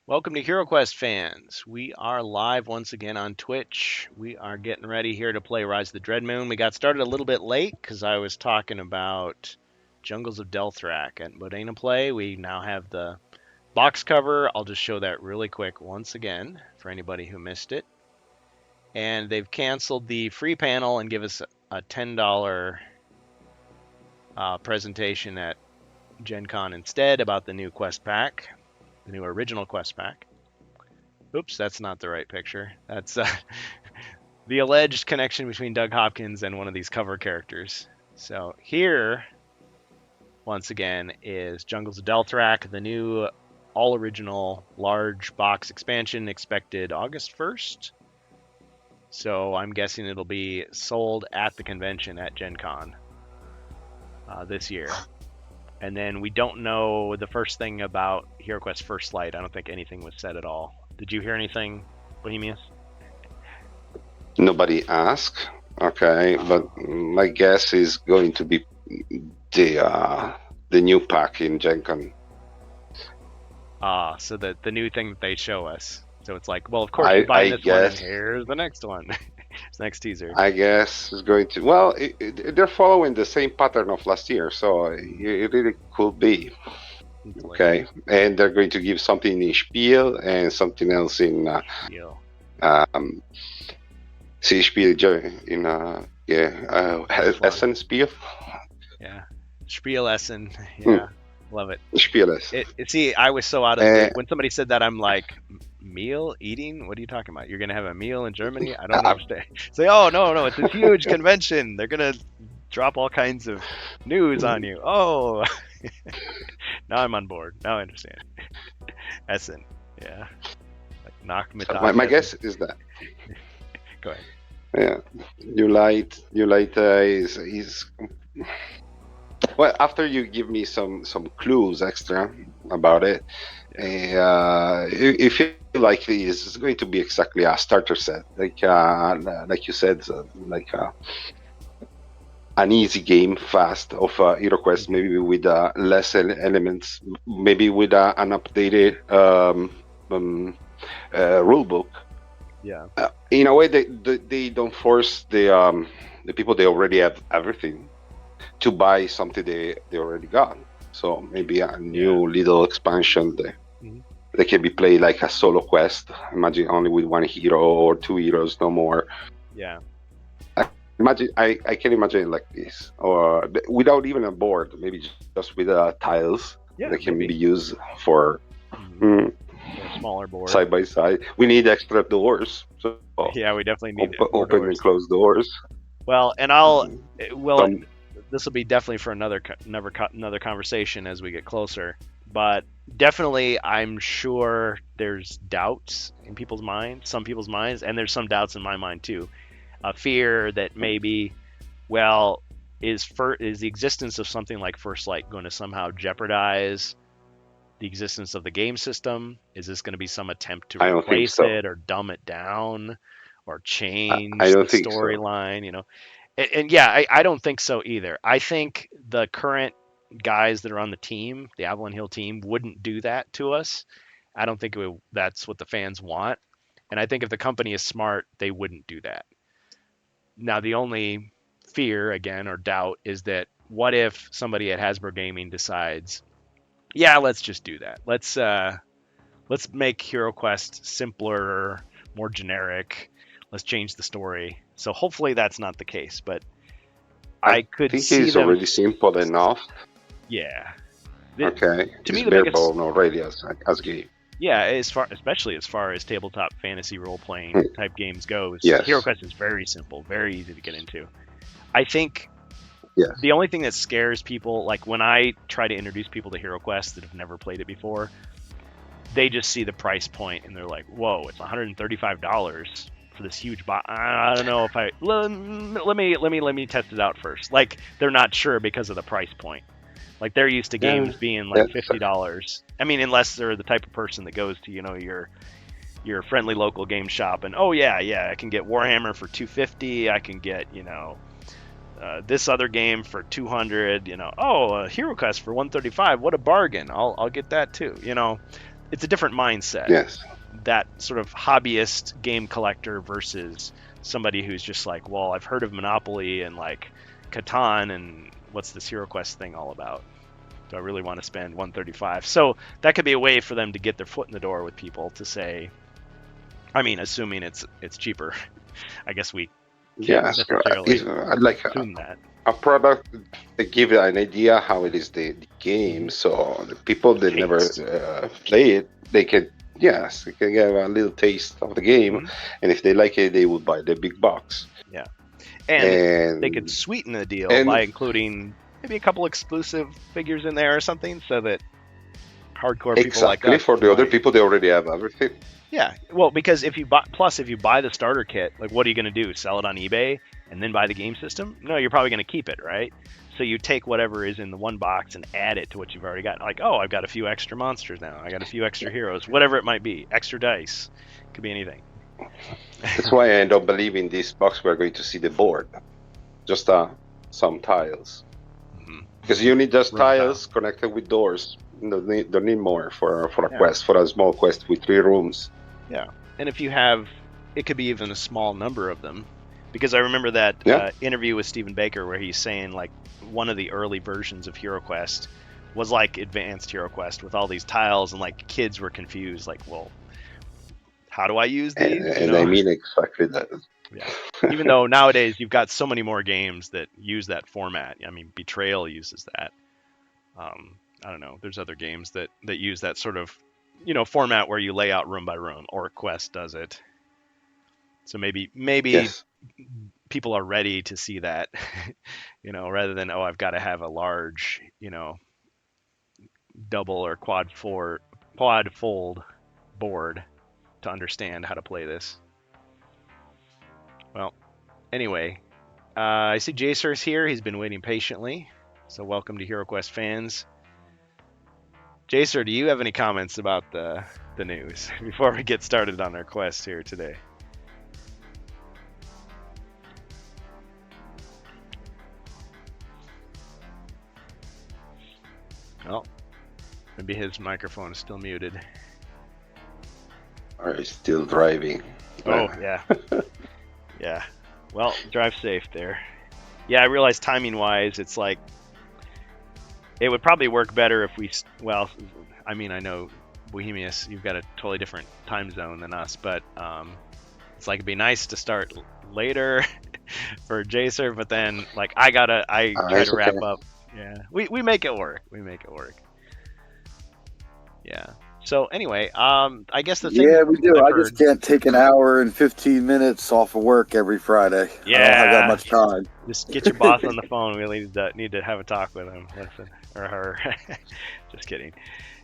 Welcome to HeroQuest fans. We are live once again on Twitch. We are getting ready here to play Rise of the Dreadmoon. We got started a little bit late because I was talking about Jungles of Delthrak at Modena Play. We now have the box cover. I'll just show that really quick once again for anybody who missed it. And they've canceled the free panel and give us a $10 presentation at Gen Con instead about the new quest pack, the new original quest pack. Oops, that's not the right picture. That's the alleged connection between Doug Hopkins and one of these cover characters. So here, once again, is Jungles of Delthrak, the new all original large box expansion expected August 1st. So I'm guessing it'll be sold at the convention at Gen Con this year. And then we don't know the first thing about HeroQuest First Light. I don't think anything was said at all. Did you hear anything, Bohemius? Nobody asked. Okay, but my guess is going to be the new pack in Gen Con. So the new thing that they show us. So it's like, well, of course you're buying this one, and here's the next one. It's the next teaser. I guess it's going to. Well, they're following the same pattern of last year, so it really could be. Okay, and they're going to give something in Spiel and something else in Spiel in Essen Spiel. Yeah, Spiel Essen. Yeah, love it. Spiel Essen. See, I was so out of it. When somebody said that, I'm like, meal eating? What are you talking about? You're gonna have a meal in Germany? I don't understand. Say, oh no, it's a huge convention. They're gonna drop all kinds of news on you. Oh, now I'm on board. Now I understand. Essen, yeah. Like my guess is that. Go ahead. Yeah, you light is well. After you give me some clues extra about it, if you like, it's going to be exactly a starter set, like you said, like an easy game, fast of HeroQuest, maybe with less elements, maybe with an updated rule book. Yeah. In a way, they don't force the people they already have everything to buy something they already got. So maybe a new little expansion that can be played like a solo quest. Imagine only with one hero or two heroes, no more. Yeah. I can imagine it like this, or without even a board, maybe just with tiles that can be used for smaller board side by side. We need extra doors. So yeah, we definitely need open and close doors. Well, and this will be definitely for another conversation as we get closer. But definitely, I'm sure there's doubts in people's minds, some people's minds, and there's some doubts in my mind too. A fear that maybe, well, is the existence of something like First Light going to somehow jeopardize the existence of the game system? Is this going to be some attempt to replace it or dumb it down or change the storyline? You know, and yeah, I don't think so either. I think the current guys that are on the team, the Avalon Hill team, wouldn't do that to us. I don't think that's what the fans want. And I think if the company is smart, they wouldn't do that. Now, the only fear, again, or doubt is that what if somebody at Hasbro Gaming decides, yeah, let's just do that. Let's make HeroQuest simpler, more generic. Let's change the story. So hopefully that's not the case, but I could think see it's already simple enough. Yeah. Okay. To me, the biggest already as game. Yeah, especially as far as tabletop fantasy role-playing type games goes, HeroQuest is very simple, very easy to get into. I think the only thing that scares people, like when I try to introduce people to HeroQuest that have never played it before, they just see the price point and they're like, "Whoa, it's $135 for this huge box. I don't know if let me test it out first." Like they're not sure because of the price point. Like they're used to games being like $50. I mean, unless they're the type of person that goes to, your friendly local game shop and I can get Warhammer for $250. I can get, this other game for $200. HeroQuest for $135. What a bargain! I'll get that too. it's a different mindset. Yes. That sort of hobbyist game collector versus somebody who's just like, well, I've heard of Monopoly and like Catan, and what's this HeroQuest thing all about? Do I really want to spend 135? So that could be a way for them to get their foot in the door with people to say, I mean, assuming it's cheaper. I guess we can't Yes. necessarily I'd like assume that. a product to give you an idea how it is the game, so the people that never Taste. play it, they can yes, they can get a little taste of the game, Mhm. and if they like it, they would buy the big box. Yeah. And And they could sweeten the deal by including maybe a couple exclusive figures in there or something, so that hardcore people like exactly us for the other might- people, they already have everything. Yeah, well, because if you buy the starter kit, like what are you going to do? Sell it on eBay and then buy the game system? No, you're probably going to keep it, right? So you take whatever is in the one box and add it to what you've already got. Like, oh, I've got a few extra monsters now. I got a few extra heroes, whatever it might be. Extra dice, could be anything. That's why I don't believe in this box. We're going to see the board, just some tiles, because you need just Room tiles connected with doors. You don't need more for a Yeah. quest, for a small quest with 3 rooms. Yeah, and if you have, it could be even a small number of them, because I remember that Yeah. interview with Stephen Baker where he's saying like one of the early versions of HeroQuest was like advanced HeroQuest with all these tiles, and like kids were confused, like, well, how do I use these? And I mean exactly that. Yeah. Even though nowadays you've got so many more games that use that format. I mean, Betrayal uses that. I don't know. There's other games that use that sort of, format where you lay out room by room. Or Quest does it. So maybe Yes. people are ready to see that, rather than, I've got to have a large, double or quad fold board to understand how to play this. Well, anyway, I see Jacer's here. He's been waiting patiently. So welcome to HeroQuest fans. Jacer, do you have any comments about the news before we get started on our quest here today? Well, maybe his microphone is still muted. Are you still driving? Oh, yeah. Yeah. Well, drive safe there. Yeah, I realize timing-wise, it's like, it would probably work better if I know, Bohemius, you've got a totally different time zone than us, but it's like it'd be nice to start later for Jacer, but then, like, I try to wrap up. Yeah, we make it work. Yeah. So anyway, I guess the thing. Yeah, we do. I just can't take an hour and 15 minutes off of work every Friday. Yeah. I don't have that much time. Just get your boss on the phone. We need to have a talk with him. Listen, or her. Just kidding.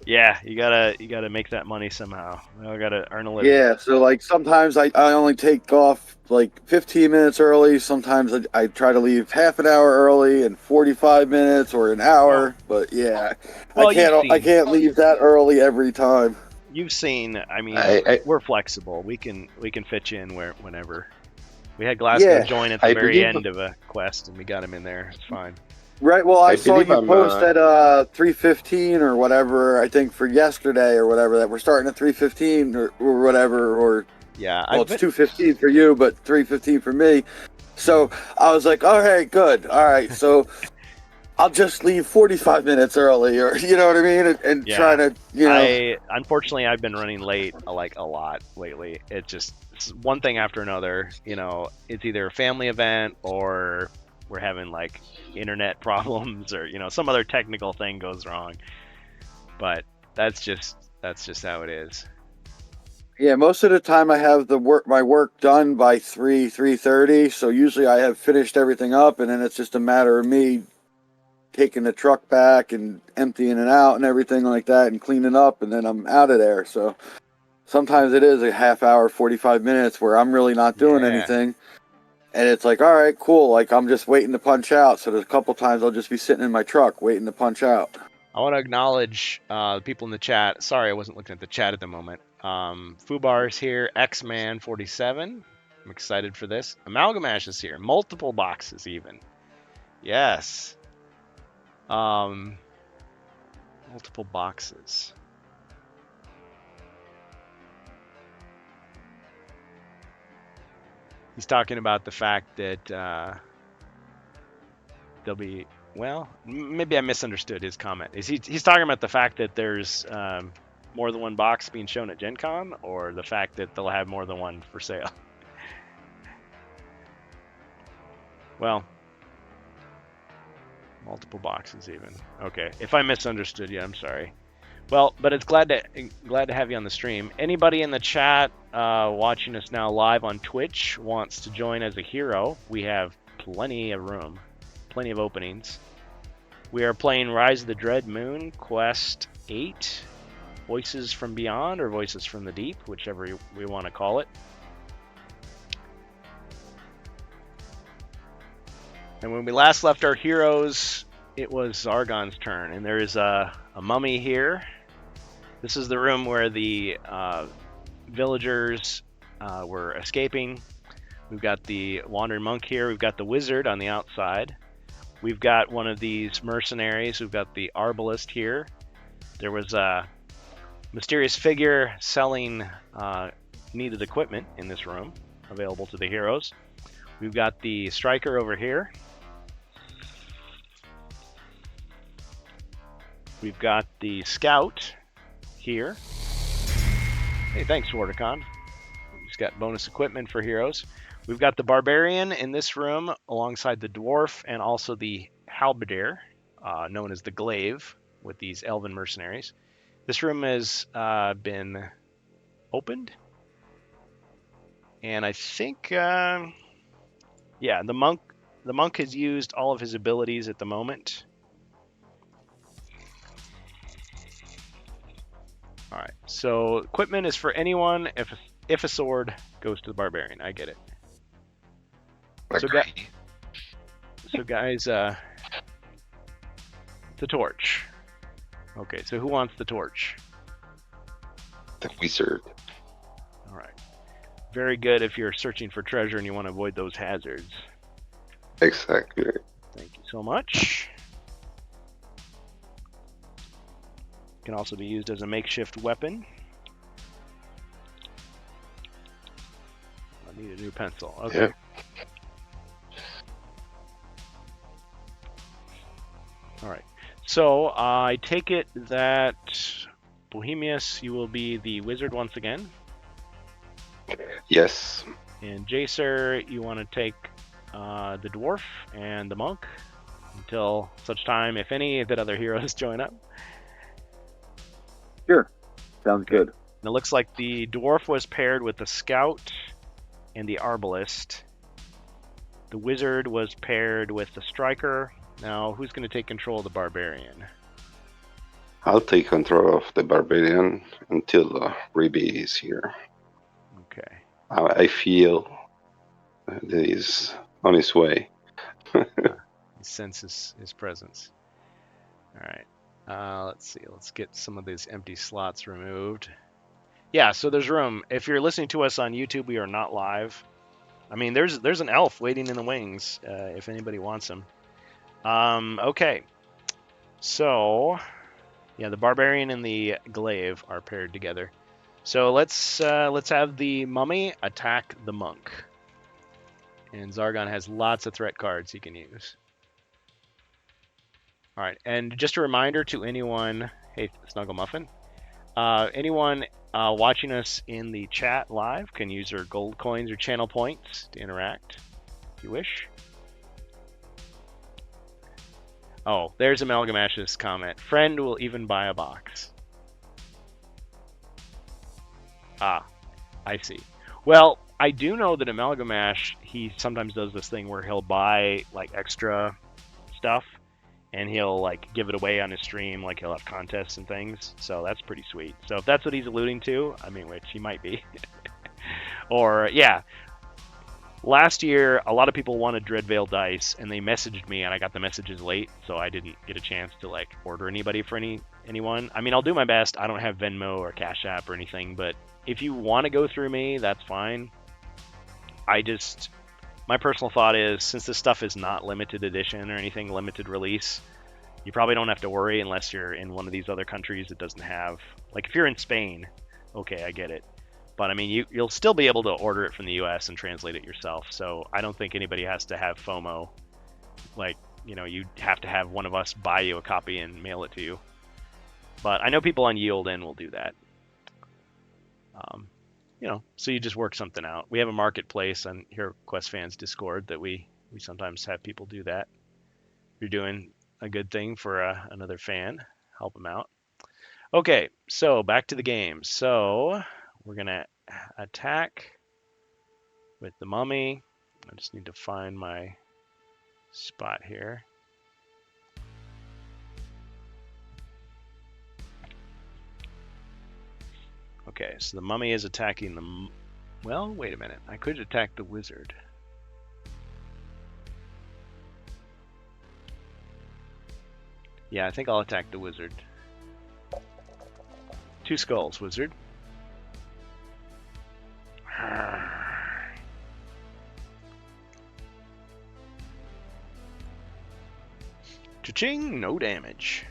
Yeah, you gotta make that money somehow. I gotta earn a living. Yeah, so like sometimes I only take off like 15 minutes early. Sometimes I try to leave half an hour early and 45 minutes or an hour. But yeah, Well, I can't leave that early every time. You've seen. I mean, we're flexible. We can fit you in whenever. We had Glasgow join at the very end of a quest, and we got him in there. It's fine. Right. Well, I saw you post at 3:15 or whatever. I think for yesterday or whatever that we're starting at 3:15 or whatever. Or yeah, well, it's 2:15 for you, but 3:15 for me. So I was like, all right, good. All right, so I'll just leave 45 minutes early, or you know what I mean, and try to, Unfortunately, I've been running late like a lot lately. It's one thing after another. It's either a family event or we're having like internet problems, or some other technical thing goes wrong. But that's just how it is. Yeah, most of the time I have my work done by 3:30, so usually I have finished everything up, and then it's just a matter of me taking the truck back and emptying it out and everything like that and cleaning up, and then I'm out of there. So sometimes it is a half hour, 45 minutes where I'm really not doing anything. And it's like, all right, cool. Like, I'm just waiting to punch out. So there's a couple times I'll just be sitting in my truck waiting to punch out. I want to acknowledge the people in the chat. Sorry, I wasn't looking at the chat at the moment. Fubar's here. X-Man47. I'm excited for this. Amalgamash is here. Multiple boxes even. Yes. Multiple boxes. He's talking about the fact that there'll be, well, maybe I misunderstood his comment. He's talking about the fact that there's more than one box being shown at Gen Con, or the fact that they'll have more than one for sale? Well, multiple boxes even. Okay, if I misunderstood you, I'm sorry. Well, but it's glad to have you on the stream. Anybody in the chat watching us now live on Twitch wants to join as a hero, we have plenty of room, plenty of openings. We are playing Rise of the Dread Moon, Quest 8, Voices from Beyond, or Voices from the Deep, whichever we want to call it. And when we last left our heroes, it was Zargon's turn, and there is a mummy here. This is the room where the villagers were escaping. We've got the wandering monk here. We've got the wizard on the outside. We've got one of these mercenaries. We've got the arbalist here. There was a mysterious figure selling needed equipment in this room, available to the heroes. We've got the striker over here. We've got the scout here. Hey, thanks, Wardicon. Just got bonus equipment for heroes. We've got the barbarian in this room alongside the dwarf and also the halberdier, known as the glaive, with these elven mercenaries. This room has been opened, and I think, yeah, the monk has used all of his abilities at the moment. All right, so equipment is for anyone. If a sword goes to the barbarian, I get it. So guys, the torch. Okay, so who wants the torch? The wizard. All right, very good if you're searching for treasure and you want to avoid those hazards. Exactly. Thank you so much. Can also be used as a makeshift weapon. I need a new pencil. Okay. Yeah. All right. So I take it that Bohemius, you will be the wizard once again. Yes. And Jacer, you want to take the dwarf and the monk until such time, if any, that other heroes join up. Sure. Sounds good. And it looks like the dwarf was paired with the scout and the arbalist. The wizard was paired with the striker. Now, who's going to take control of the barbarian? I'll take control of the barbarian until Ribi is here. Okay. I feel that he's on his way. He senses his presence. All right. Let's see. Let's get some of these empty slots removed. Yeah, so there's room. If you're listening to us on YouTube, we are not live. I mean, there's an elf waiting in the wings if anybody wants him. Okay. So, yeah, the barbarian and the glaive are paired together. So let's have the mummy attack the monk. And Zargon has lots of threat cards he can use. All right, and just a reminder to anyone, hey, Snuggle Muffin, anyone watching us in the chat live can use their gold coins or channel points to interact, if you wish. Oh, there's Amalgamash's comment. Friend will even buy a box. Ah, I see. Well, I do know that Amalgamash, he sometimes does this thing where he'll buy like extra stuff and he'll like give it away on his stream, like he'll have contests and things. So that's pretty sweet. So if that's what he's alluding to, I mean, which he might be. Or yeah, last year a lot of people wanted Dreadveil dice and they messaged me and I got the messages late, so I didn't get a chance to like order anybody for anyone. I mean, I'll do my best. I don't have Venmo or Cash App or anything, but if you want to go through me, that's fine. My personal thought is, since this stuff is not limited edition or anything, limited release, you probably don't have to worry unless you're in one of these other countries that doesn't have, like if you're in Spain, okay, I get it. But I mean, you'll still be able to order it from the U.S. and translate it yourself. So I don't think anybody has to have FOMO. Like, you have to have one of us buy you a copy and mail it to you. But I know people on Yield-In will do that. So you just work something out. We have a marketplace on here, Quest Fans Discord, that we sometimes have people do that. If you're doing a good thing for another fan, help them out. Okay, so back to the game. So we're going to attack with the mummy. I just need to find my spot here. Okay, so the mummy is attacking the... Well, wait a minute. I could attack the wizard. Yeah, I think I'll attack the wizard. 2 skulls, wizard. Cha-ching! No damage.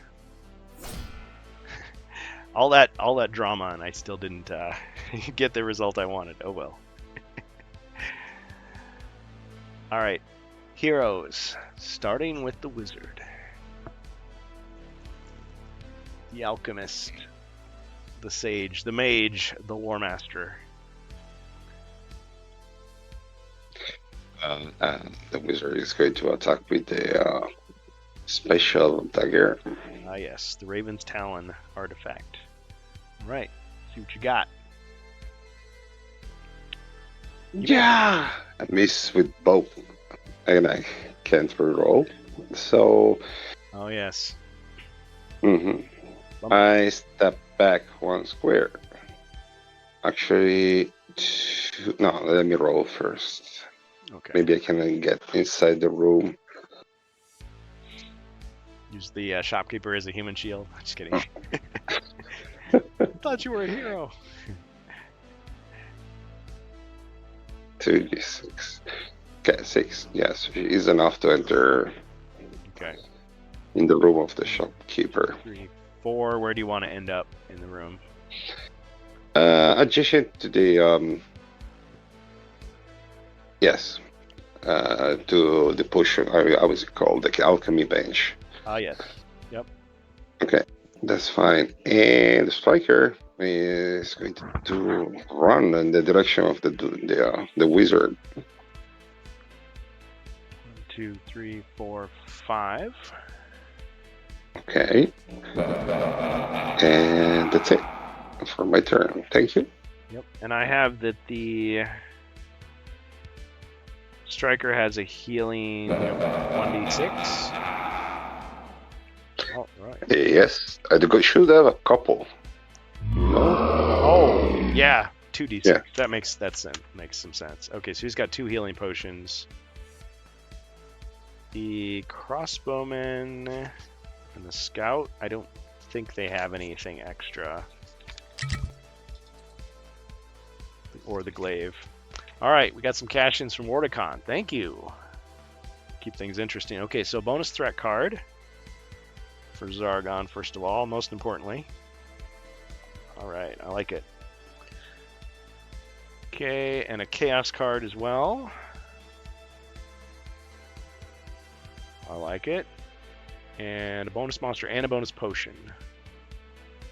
all that drama, and I still didn't get the result I wanted. Oh well. All right, heroes. Starting with the wizard, the alchemist, the sage, the mage, the war master. The wizard is going to attack with the special dagger. Ah, yes, the Raven's Talon artifact. All right, see what you got. Yeah, I miss with both, and I can't reroll. So. Oh yes. I step back 1 square. Actually, no. Let me roll first. Okay. Maybe I can get inside the room. Use the shopkeeper as a human shield. Just kidding. I thought you were a hero. 2d6. Okay, 6. Yes, is enough to enter. Okay. In the room of the shopkeeper. 3, 4. Where do you want to end up in the room? Adjacent to the yes, to the push. I was called the alchemy bench. Ah, yes. Yep. Okay, that's fine. And the striker is going to run in the direction of the wizard. 1, 2, 3, 4, 5. Okay. And that's it for my turn. Thank you. Yep. And I have that the striker has a healing 1d6. Oh, right. Yes, I should have a couple. No. Oh, yeah. 2d6. Yeah. That makes some sense. Okay, so he's got 2 healing potions. The crossbowman and the scout, I don't think they have anything extra. Or the glaive. All right, we got some cash-ins from Wardicon. Thank you. Keep things interesting. Okay, so bonus threat card for Zargon, first of all, most importantly. All right, I like it. Okay, and a chaos card as well. I like it. And a bonus monster and a bonus potion.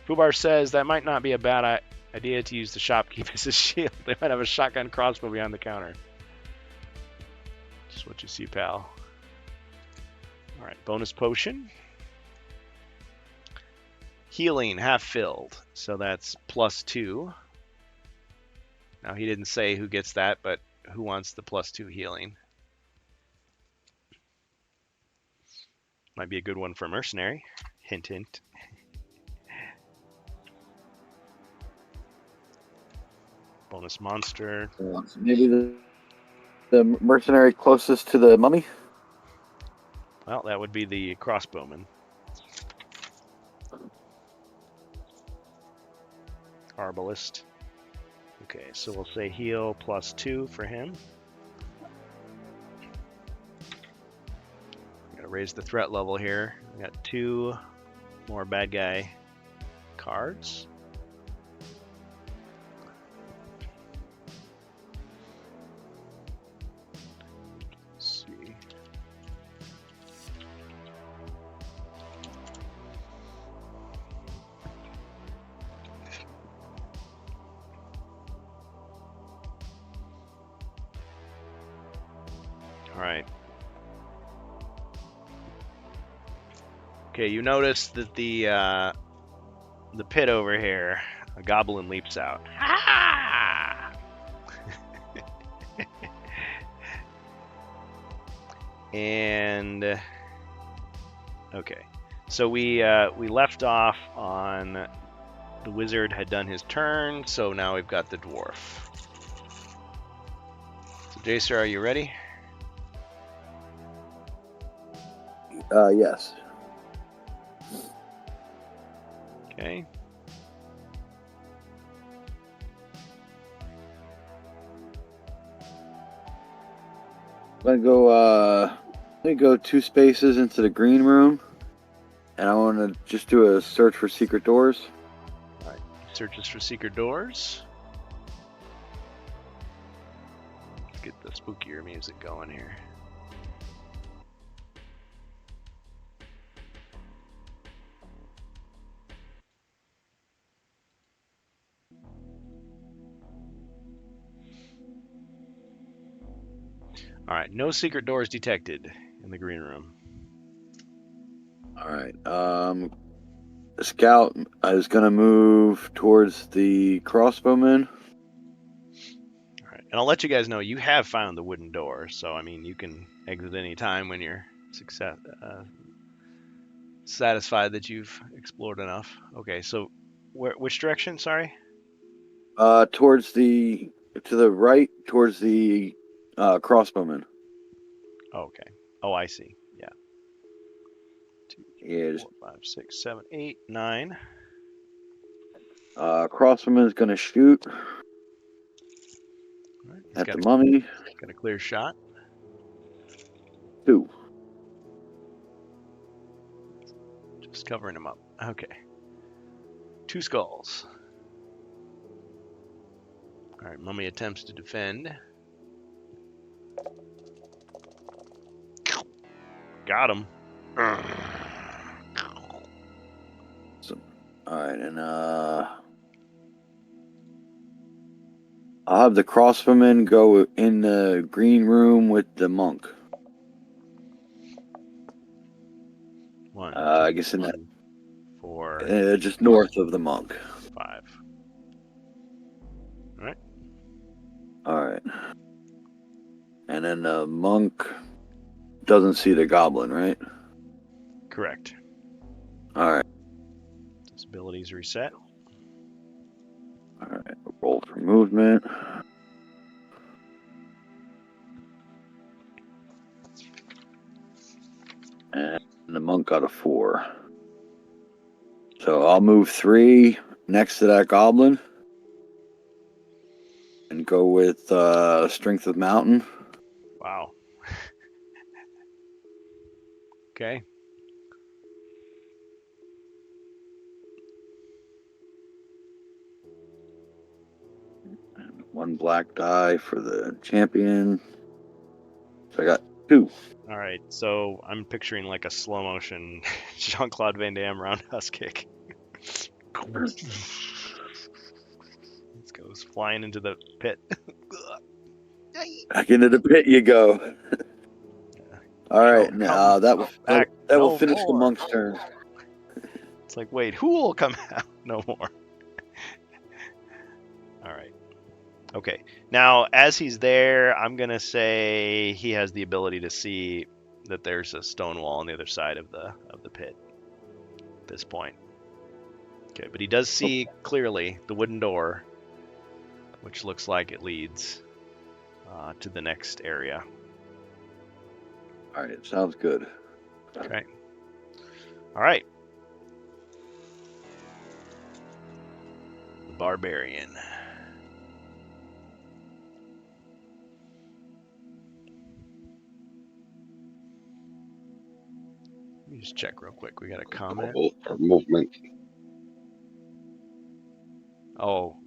Fubar says that might not be a bad idea to use the shopkeep as a shield. They might have a shotgun crossbow behind the counter. Just what you see, pal. Alright, bonus potion. Healing, half filled. So that's +2. Now, he didn't say who gets that, but who wants the +2 healing? Might be a good one for mercenary. Hint, hint. Bonus monster. Maybe the mercenary closest to the mummy? Well, that would be the crossbowman. Arbalist. Okay, so we'll say heal +2 for him. Gotta raise the threat level here. We got 2 more bad guy cards. All right. Okay, you notice that the pit over here, a goblin leaps out. Ah! And okay, so we left off on the wizard had done his turn, so now we've got the dwarf. So Jacer, are you ready? Yes. Okay. I'm gonna go 2 spaces into the green room, and I want to just do a search for secret doors. All right. Searches for secret doors. Let's get the spookier music going here. All right, no secret doors detected in the green room. All right. Scout, I was gonna move towards the crossbowman. All right, and I'll let you guys know you have found the wooden door, so I mean you can exit any time when you're satisfied that you've explored enough. Okay, so which direction? Sorry. Towards to the right, towards the crossbowman. Okay. Oh, I see. Yeah. 2, 3, Yeah, 4, 5, 6, 7, 8, 9. crossbowman is gonna shoot All right, he's at got the mummy. a clear shot. 2. Just covering him up. Okay. 2 skulls. All right, mummy attempts to defend. Got him. All right, and I'll have the crossbowman go in the green room with the monk. 1, 2, I guess in 3, 4, that, just north of the monk. 5. All right, and then the monk doesn't see the goblin, right? Correct. All right. His abilities reset. All right. Roll for movement. And the monk got a 4. So I'll move 3 next to that goblin and go with Strength of Mountain. Wow. Okay. And 1 black die for the champion. So I got 2. All right. So I'm picturing like a slow motion Jean-Claude Van Damme roundhouse kick. This goes flying into the pit. Back into the pit you go. All right. Come Now that will no finish the more. monk's turn. It's like, wait, who will come out? No more. All right. Okay. Now, as he's there, I'm going to say he has the ability to see that there's a stone wall on the other side of the pit at this point. Okay, but he does see clearly the wooden door, which looks like it leads to the next area. All right. Sounds good. Okay. All right. The barbarian. Let me just check real quick. We got a comment. Roll for movement. Oh,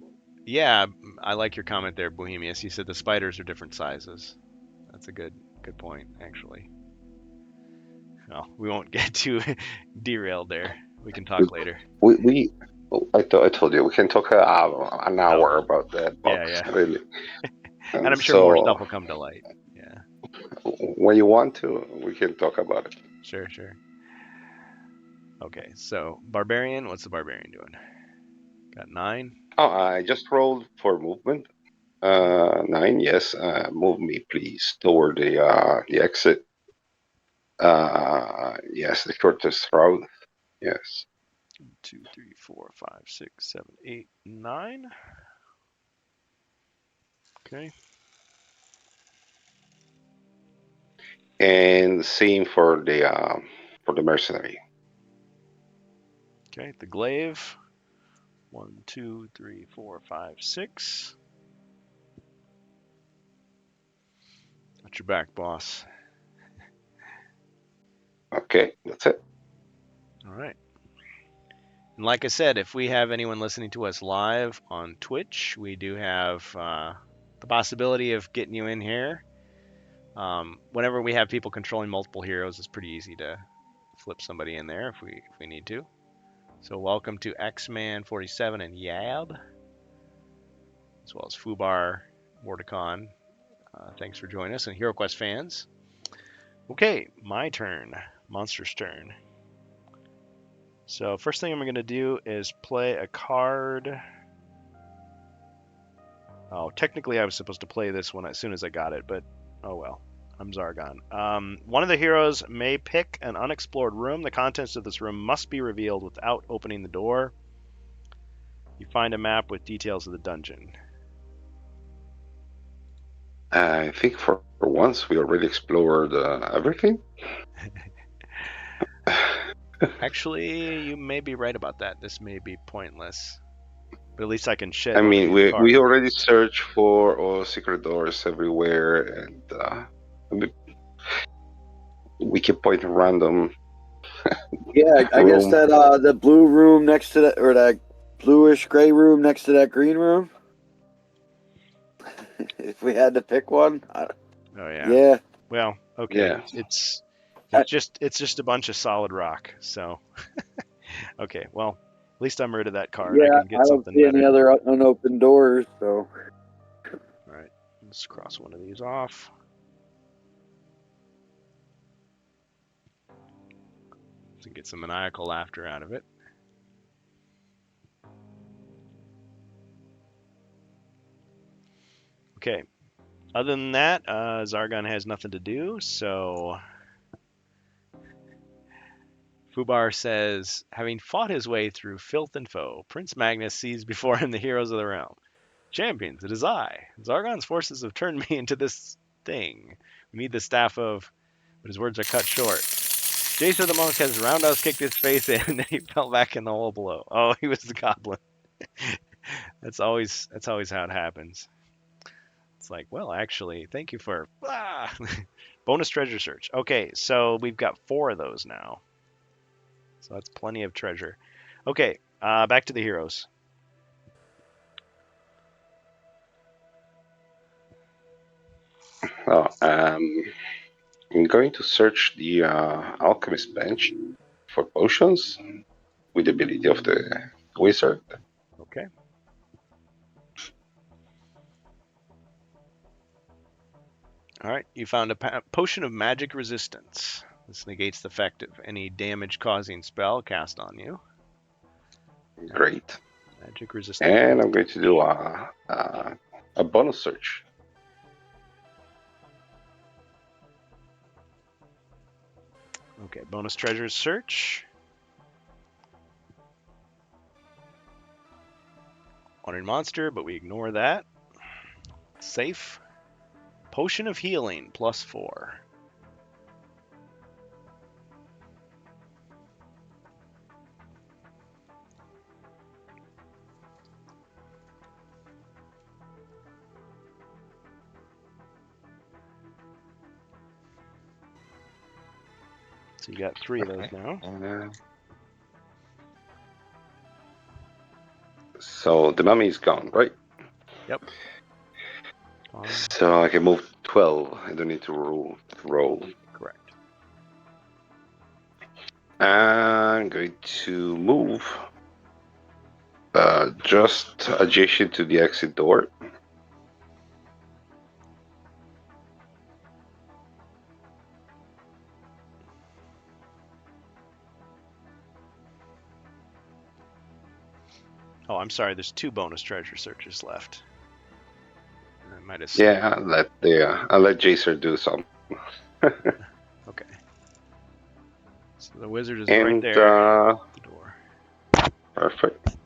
yeah. I like your comment there, Bohemius. You said the spiders are different sizes. That's a good point, actually. Well, we won't get too derailed there. We can talk later. I told you we can talk an hour about that box. Yeah. Really. And I'm sure more stuff will come to light. Yeah. When you want to, we can talk about it. Sure. Okay, so barbarian. What's the barbarian doing? Got 9. Oh, I just rolled for movement. 9, yes. Move me, please, toward the exit. Yes, the shortest route. Yes. 2, 3, 4, 5, 6, 7, 8, 9. Okay. And same for the mercenary. Okay. The glaive. 1, 2, 3, 4, 5, 6. Got your back, boss. Okay, that's it. All right. And like I said, if we have anyone listening to us live on Twitch, we do have the possibility of getting you in here. Whenever we have people controlling multiple heroes, it's pretty easy to flip somebody in there if we need to. So welcome to X-Man47 and Yab, as well as Fubar, Mordecon. Thanks for joining us, and HeroQuest fans. Okay, my turn. Monster's turn. So first thing I'm going to do is play a card. Oh, technically I was supposed to play this one as soon as I got it, but oh well. I'm Zargon. One of the heroes may pick an unexplored room. The contents of this room must be revealed without opening the door. You find a map with details of the dungeon. I think for once we already explored everything. Actually, you may be right about that. This may be pointless. But at least I can shed I one of mean, these we cards. already searched for all secret doors everywhere, and we keep pointing random Yeah, I guess room. that the blue room next to that, or that bluish gray room next to that green room. If we had to pick one, Oh yeah. yeah. Well, okay. Yeah. It's just a bunch of solid rock. So okay. Well, at least I'm rid of that card. I Yeah, can I get don't something see any better. other unopened doors, so. All right. Let's cross one of these off. To get some maniacal laughter out of it. Okay. Other than that, Zargon has nothing to do, so Fubar says, having fought his way through filth and foe, Prince Magnus sees before him the heroes of the realm. Champions, it is I. Zargon's forces have turned me into this thing. We need the staff of... But his words are cut short. Jason the monk has roundhouse kicked his face in, and then he fell back in the hole below. Oh, he was the goblin. That's always how it happens. It's like, well, actually, thank you for bonus treasure search. Okay, so we've got 4 of those now. So that's plenty of treasure. Okay, back to the heroes. Well, I'm going to search the alchemist bench for potions with the ability of the wizard. Okay. All right, you found a potion of magic resistance. This negates the effect of any damage-causing spell cast on you. Great. Magic resistance. And I'm going to do a bonus search. Okay, bonus treasures search. Wandering monster, but we ignore that. Safe. Potion of healing, +4. So you got 3 of those now. So the mummy is gone, right? Yep. So I can move 12. I don't need to roll. Correct. I'm going to move just adjacent to the exit door. I'm sorry. There's 2 bonus treasure searches left. I might have. Yeah, I'll let Jacer do some. Okay. So the wizard is right And there. At the door. perfect.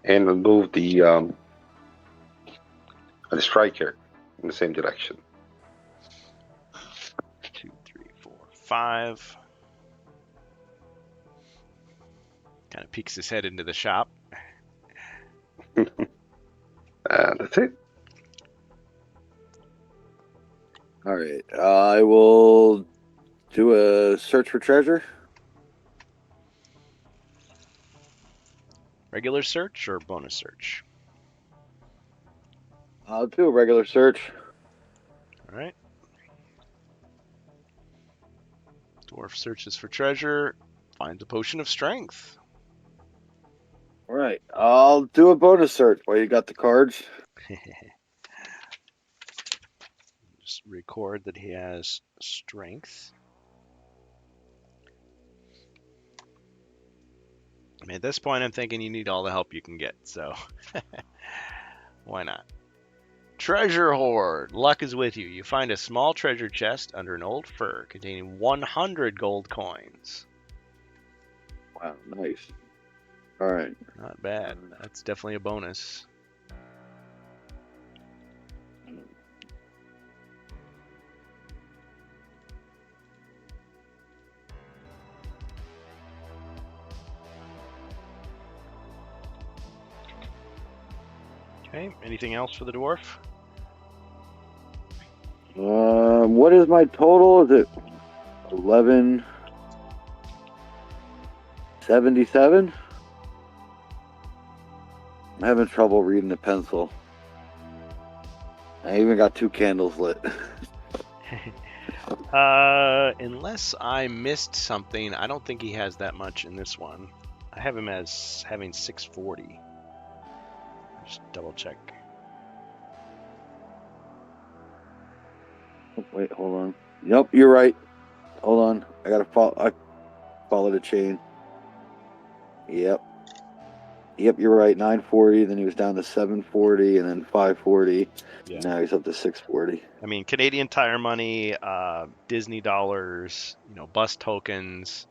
And we'll move the striker in the same direction. 2, 3, 4, 5. Kind of peeks his head into the shop. That's it. All right. I will do a search for treasure. Regular search or bonus search? I'll do a regular search. All right. Dwarf searches for treasure, finds a potion of strength. All right. I'll do a bonus search. Well, you got the cards. Just record that he has strength. I mean, at this point, I'm thinking you need all the help you can get, so why not? Treasure hoard. Luck is with you. You find a small treasure chest under an old fir containing 100 gold coins. Wow, nice. All right. Not bad. That's definitely a bonus. Okay, anything else for the dwarf? What is my total? Is it 1177? I'm having trouble reading the pencil. I even got 2 candles lit. Unless I missed something, I don't think he has that much in this one. I have him as having 640. Just double check. Oh, wait, hold on. Nope, you're right. Hold on. I gotta follow the chain. Yep, you're right. 940. Then he was down to 740, and then 540. Yeah. Now he's up to 640. I mean, Canadian Tire money, Disney dollars, bus tokens,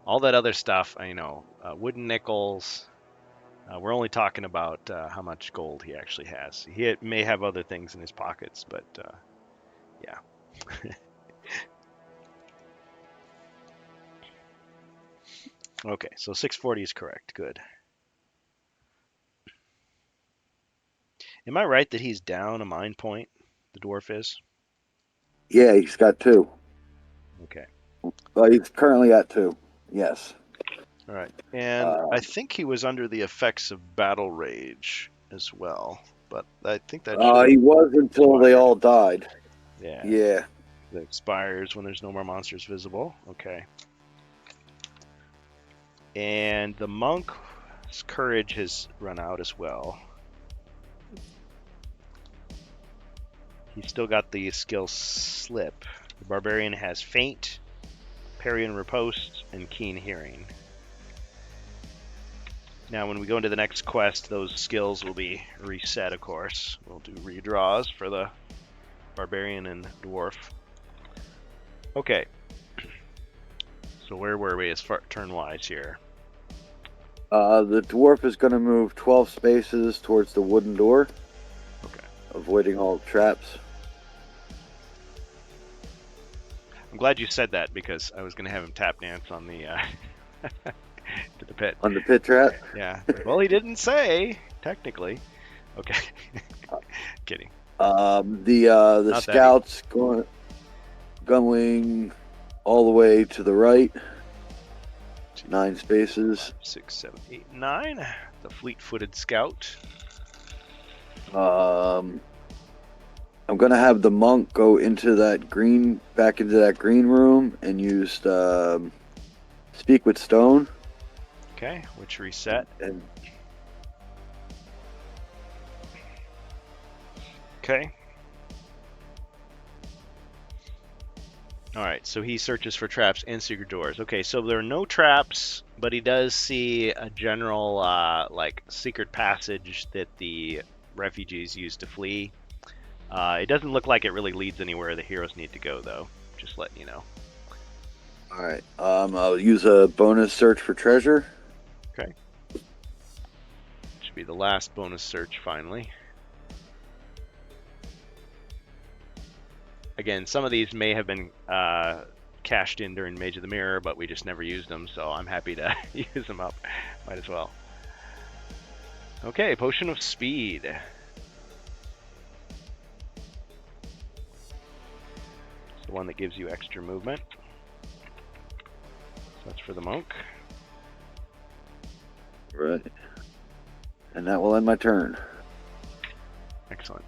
all that other stuff. Wooden nickels. We're only talking about how much gold he actually has. He may have other things in his pockets, but yeah. Okay, so 640 is correct. Good. Am I right that he's down a mine point? The dwarf is? Yeah, he's got 2. Okay. Well, he's currently at 2. Yes. All right. And I think he was under the effects of battle rage as well. But I think that he was until they all died. Yeah. Yeah. That expires when there's no more monsters visible. Okay. And the monk's courage has run out as well. He's still got the skill slip. The barbarian has feint, parry and riposte, and keen hearing. Now, when we go into the next quest, those skills will be reset, of course. We'll do redraws for the barbarian and dwarf. Okay. So where were we as far turn-wise here? The dwarf is going to move 12 spaces towards the wooden door. Okay. Avoiding all traps. I'm glad you said that because I was going to have him tap dance on the to the pit. On the pit trap? Yeah. Well, he didn't say technically. Okay. Kidding. The scouts going all the way to the right. 9 spaces. 6, 7, 8, 9. The fleet-footed scout. I'm gonna have the monk go into that green room and use speak with stone. Okay, which reset. And okay. All right, so he searches for traps and secret doors. Okay, so there are no traps but he does see a general like secret passage that the refugees use to flee. It doesn't look like it really leads anywhere the heroes need to go, though. Just letting you know. All right. I'll use a bonus search for treasure. Okay. Should be the last bonus search finally. Again, some of these may have been cashed in during Mage of the Mirror, but we just never used them, so I'm happy to use them up. Might as well. Okay, Potion of Speed. It's the one that gives you extra movement. So that's for the monk. Right. And that will end my turn. Excellent.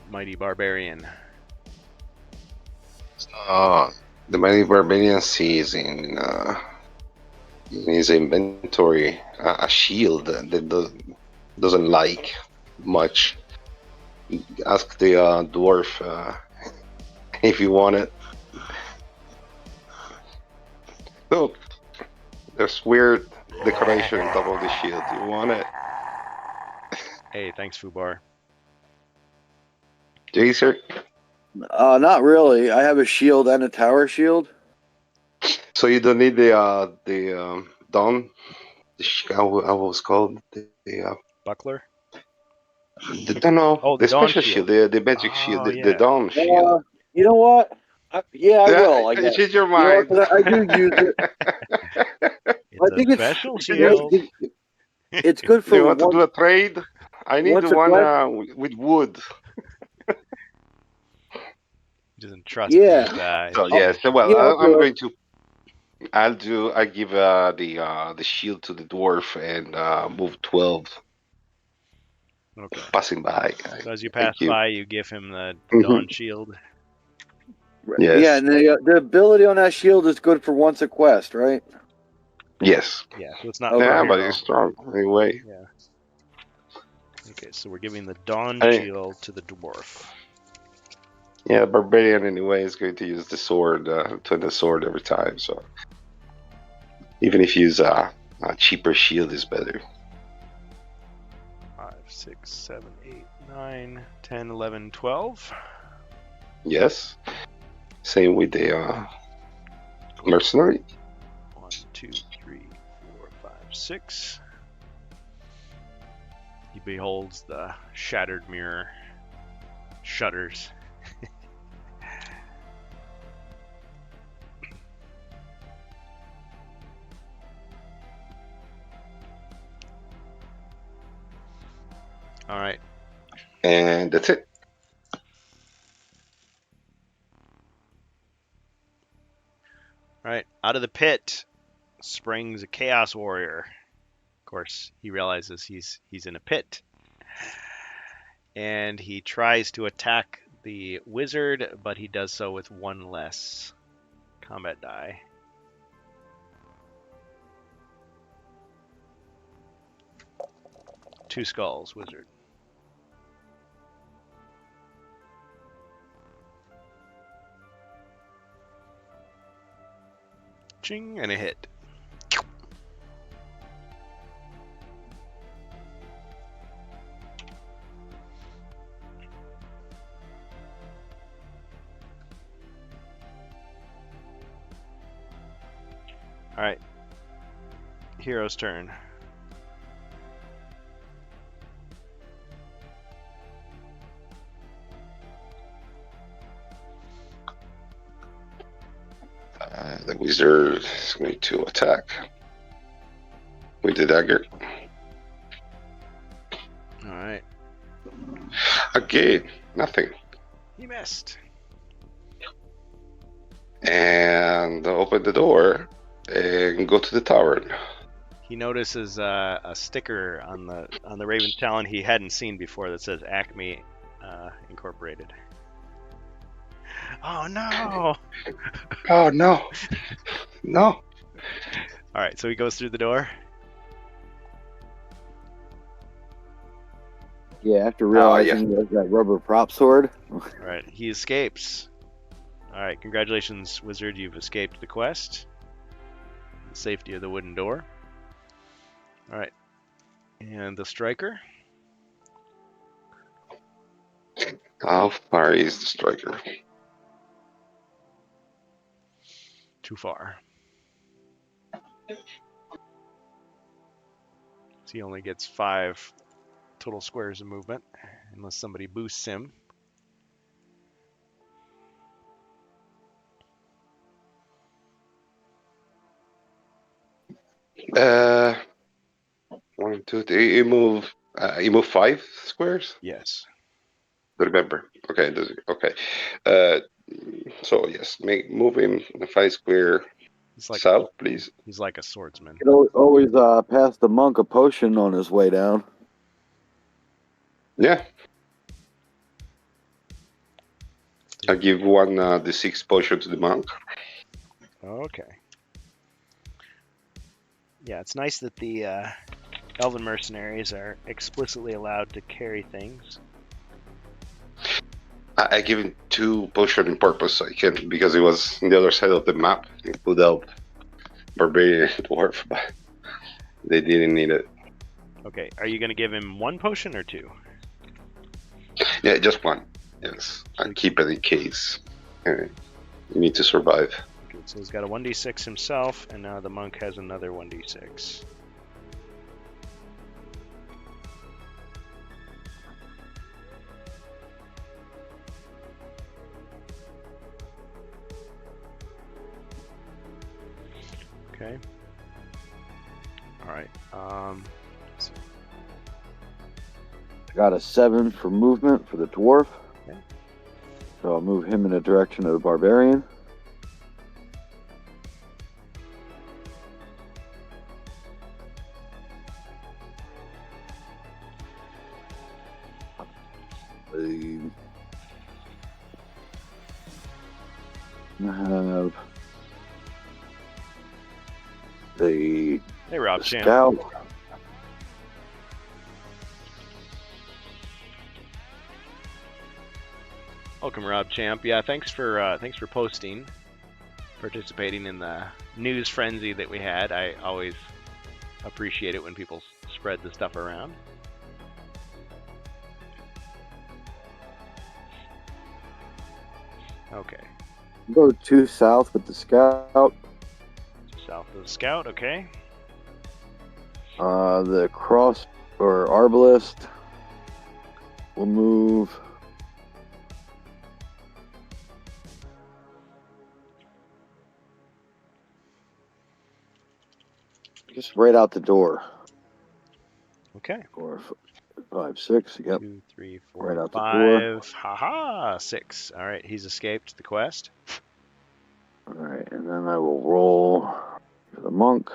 Mighty Barbarian. The Mighty Barbarian sees in his inventory a shield that doesn't like much. Ask the dwarf if you want it. Look, there's weird decoration on top of the shield. You want it? Hey, thanks, Fubar. Jacer? Not really. I have a shield and a tower shield. So you don't need the dawn? How was it called? Buckler? No, Oh, the the Dawn special shield. shield, the magic shield, the Yeah. dawn shield. You know what? I will. I You guess. change your You know mind. what, 'cause I do use it. It's I think a it's special You shield. It's good Do you for want to do one. a trade? I need What's the a one quest? with wood. He doesn't trust Yeah. these. So yes, well, Yeah, I'll I'm do going it. to. I give the shield to the dwarf and move 12, Okay. passing by. So as you pass Thank you. by, you give him the Mhm. Dawn shield. Yes. Yeah, and the ability on that shield is good for once a quest, right? Yes. Yeah, so it's not Okay. for a Yeah, but hero. he's strong anyway. Yeah. Okay, so we're giving the Dawn Hey. shield to the dwarf. Yeah, barbarian anyway is going to use the sword, turn the sword every time. So even if you use a cheaper shield, is better. 5, 6, 7, 8, 9, 10, 11, 12. Yes. Same with the mercenary. 1, 2, 3, 4, 5, 6. He beholds the shattered mirror. Shudders. All right. And that's it. All right. Out of the pit springs a Chaos Warrior. Of course, he realizes he's in a pit. And he tries to attack the wizard, but he does so with one less combat die. Two skulls, wizard. Ching, and a hit. All right. Hero's turn. The wizard is going to attack with the dagger. All right. Okay, nothing. He missed. And open the door and go to the tavern. He notices a sticker on the Raven's Talon he hadn't seen before that says Acme Incorporated. Oh no! Oh no, no. All right, so he goes through the door. Yeah, after realizing that rubber prop sword. All right, he escapes. All right, congratulations, Wizard. You've escaped the quest. The safety of the wooden door. All right, and the striker. How far is the striker? Too far. So he only gets 5 total squares of movement, unless somebody boosts him. Uh, 1, 2, 3. You move 5 squares. Yes. Remember. Okay. Okay. So yes, move him 5 square He's like south, please. He's like a swordsman. You can always pass the monk a potion on his way down. Yeah. I give one the 6 potion to the monk. Okay. Yeah, it's nice that the elven mercenaries are explicitly allowed to carry things. I give him 2 potion in purpose, because it was on the other side of the map. It could help barbarian dwarf, but they didn't need it. Okay, are you going to give him 1 potion or 2? Yeah, just 1. Yes, I keep it in case you need to survive. Okay, so he's got a 1d6 himself, and now the monk has another 1d6. Okay. All right. Let's see. Got a 7 for movement for the dwarf. Okay. So I'll move him in the direction of the barbarian. I have the Hey, Rob Champ. scout. Welcome, Rob Champ. Yeah, thanks for posting, participating in the news frenzy that we had. I always appreciate it when people spread the stuff around. Okay. Go 2 south with the scout. South of the scout, okay. The cross or arbalist will move just right out the door. Okay. 4, 5, 6. Yep. 2, 3, 4, Right out the door. 5. Haha, 6. All right, he's escaped the quest. All right, and then I will roll for the monk.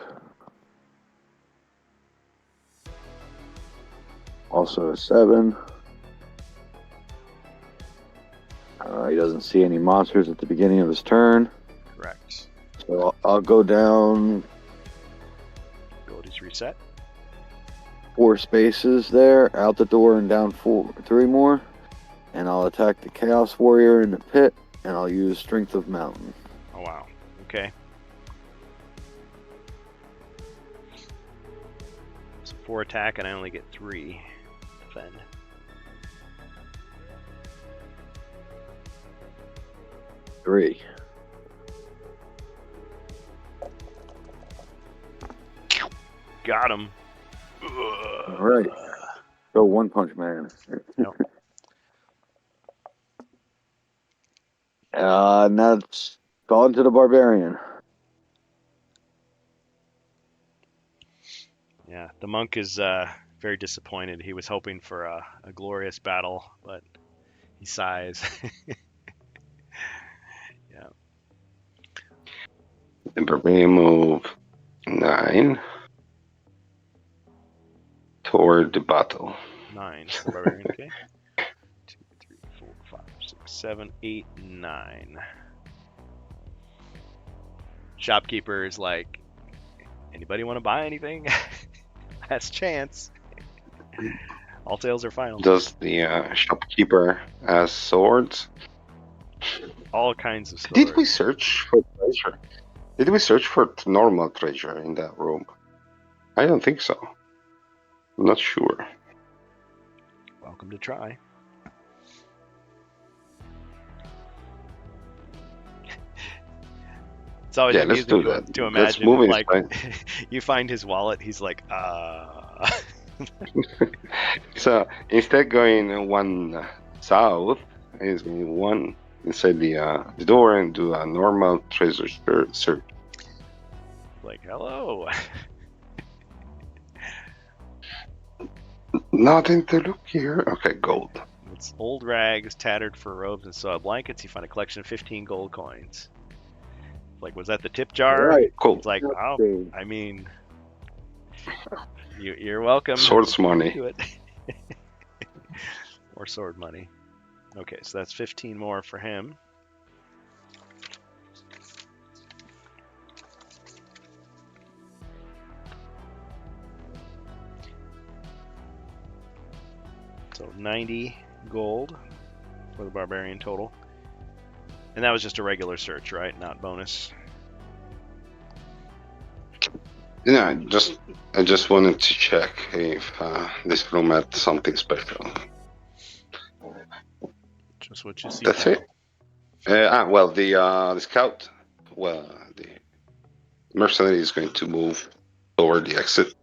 Also a 7. He doesn't see any monsters at the beginning of his turn. Correct. So I'll go down Abilities reset. 4 spaces there, out the door and down 3 more. And I'll attack the Chaos Warrior in the pit, and I'll use Strength of Mountain. Oh, wow. Okay. So 4 attack, and I only get 3 defend. Three. Got him. All right. Go One Punch Man. Yep. Now it's gone to the Barbarian. Yeah, the monk is very disappointed. He was hoping for a glorious battle, but he sighs. Yeah. The barbarian move 9 toward the battle. 9 for the barbarian, okay. 2, 3, 4, 5, 6, 7, 8, 9. Shopkeeper is like, anybody want to buy anything? Last chance. All sales are final. Does the shopkeeper has swords? all kinds of Did we stores. search for treasure? Did we search for normal treasure in that room? I don't think so. I'm not sure. Welcome to try. It's always Yeah, let's amusing do that. to Let's imagine move if, in. like, you find his wallet, he's like, So instead going one south, is going one inside the door and do a normal treasure search. like, hello. Nothing to look here. Okay, gold. It's old rags, tattered fur robes, and soiled blankets. You find a collection of 15 gold coins. Like, was that the tip jar? Right. Cool. It's like, oh, Okay. I mean, you're welcome. Swords money. Do it. Or sword money. Okay, so that's 15 more for him. So 90 gold for the barbarian total. And that was just a regular search, right? Not bonus. Yeah, I just wanted to check if this room had something special. Just what you see. That's now. it. Well, the scout, well, the mercenary is going to move toward the exit.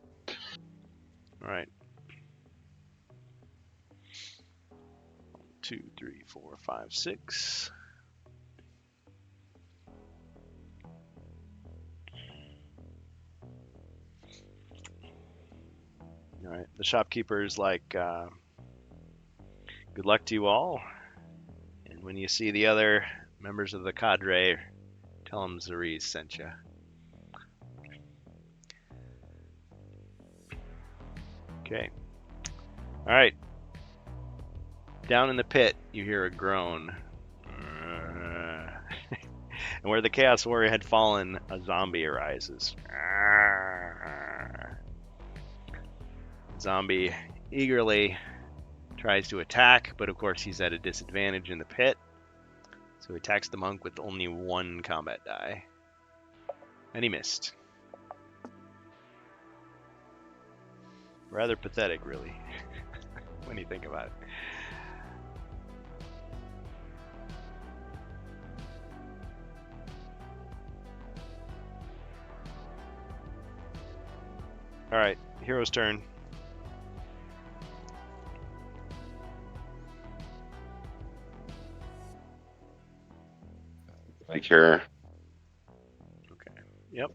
All right. 2, 3, 4, 5, 6. All right. The shopkeeper's like, good luck to you all. And when you see the other members of the cadre, tell them Zariz sent you. Okay. All right. Down in the pit, you hear a groan. And where the Chaos Warrior had fallen, a zombie arises. Zombie eagerly tries to attack, but of course he's at a disadvantage in the pit. So he attacks the monk with only 1 combat die. And he missed. Rather pathetic, really, when you think about it. Alright, hero's turn. Like here, Okay. Yep.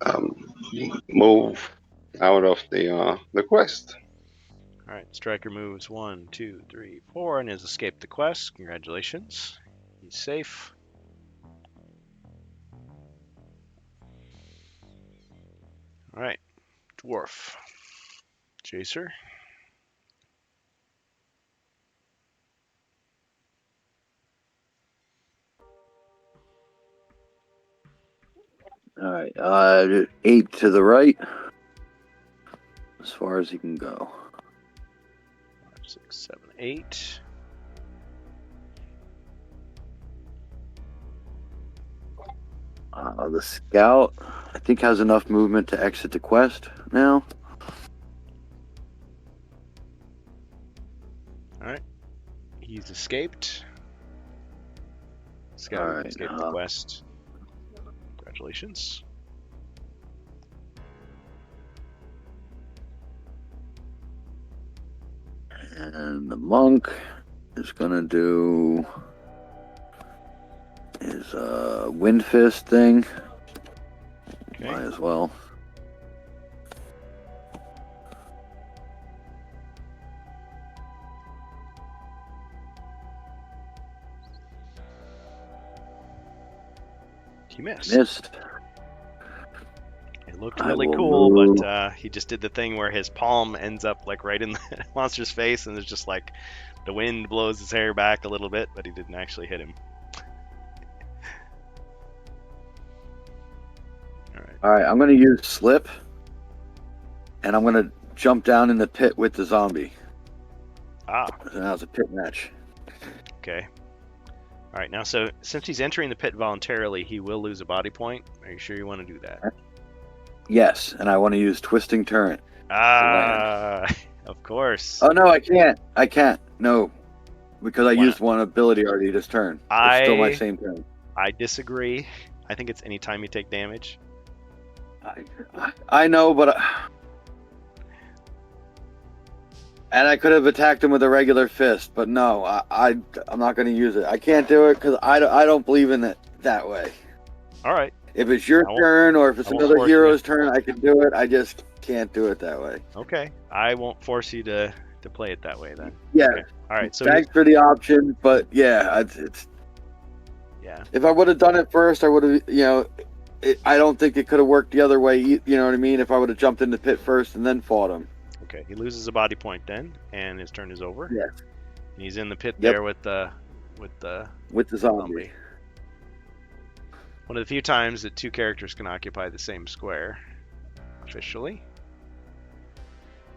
move out of the quest. Alright, Striker moves 1, 2, 3, 4 and has escaped the quest. Congratulations. He's safe. Alright, Dwarf. Jacer. All right. 8 to the right, as far as he can go. 5, 6, 7, 8. The scout, I think, has enough movement to exit the quest now. Alright. He's escaped. Scout Alright, escaped the quest. Congratulations. And the monk is gonna do his wind fist thing. Okay. Might as well. He missed. Missed. It looked I really will cool, move. but he just did the thing where his palm ends up like right in the monster's face, and it's just like the wind blows his hair back a little bit, but he didn't actually hit him. All right, I'm gonna use slip, and I'm gonna jump down in the pit with the zombie. Ah, So now it's a pit match. okay. All right, now, so since he's entering the pit voluntarily, he will lose a body point. Are you sure you want to do that? Yes, and I want to use Twisting Turret. Of course. Oh no, I can't. I can't. No, because I Why used one ability already this turn. It's still my same turn. I disagree. I think it's anytime you take damage. I know, but and I could have attacked him with a regular fist, but no, I'm not going to use it. I can't do it because I don't believe in it that way. All right. If it's your turn or if it's another force hero's turn, I can do it. I just can't do it that way. Okay. I won't force you to play it that way then. Yeah. Okay. All right. So thanks for the option, but yeah, it's yeah. If I would have done it first, I would have, I don't think it could have worked the other way. You know what I mean? If I would have jumped in the pit first and then fought him. Okay. He loses a body point then, and his turn is over. Yeah. And he's in the pit there with the zombie. One of the few times that two characters can occupy the same square officially.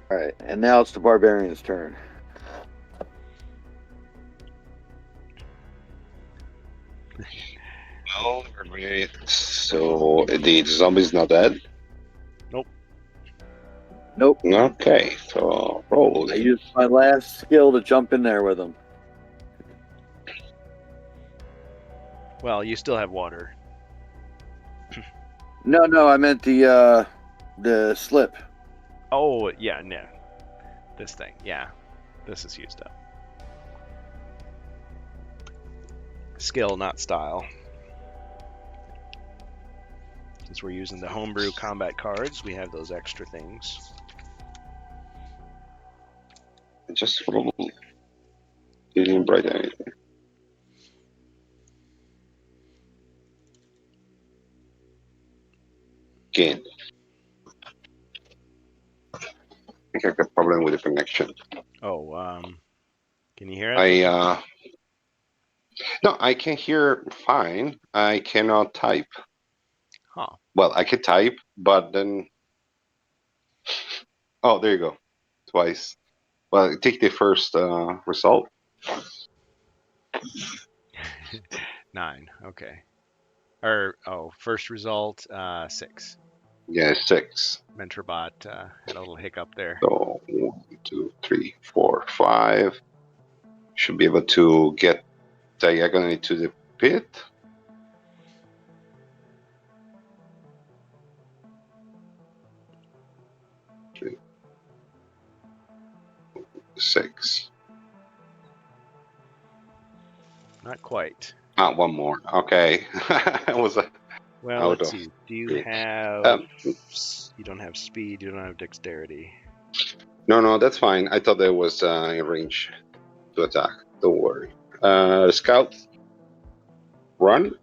All right, and now it's the barbarian's turn. Well, so the zombie's not dead? Nope. Okay, so roll. I used my last skill to jump in there with him. Well, you still have water. No, I meant the slip. Oh, yeah, no. This thing, yeah. This is used up. Skill, not style. Since we're using the homebrew combat cards, we have those extra things. Just roll. You didn't write anything. Again. I think I got a problem with the connection. Oh, can you hear it? No, I can hear fine. I cannot type. Huh. Well, I can type, but then... Oh, there you go. Twice. Well, take the first result. 9, okay. First result, 6. Yeah, 6. Mentorbot had a little hiccup there. So 1, 2, 3, 4, 5. Should be able to get diagonally to the pit. Three, 6. Not quite. One more. Okay. Well, let's see. Do you have... you don't have speed, you don't have dexterity. No, that's fine. I thought there was a range to attack. Don't worry. Scout, run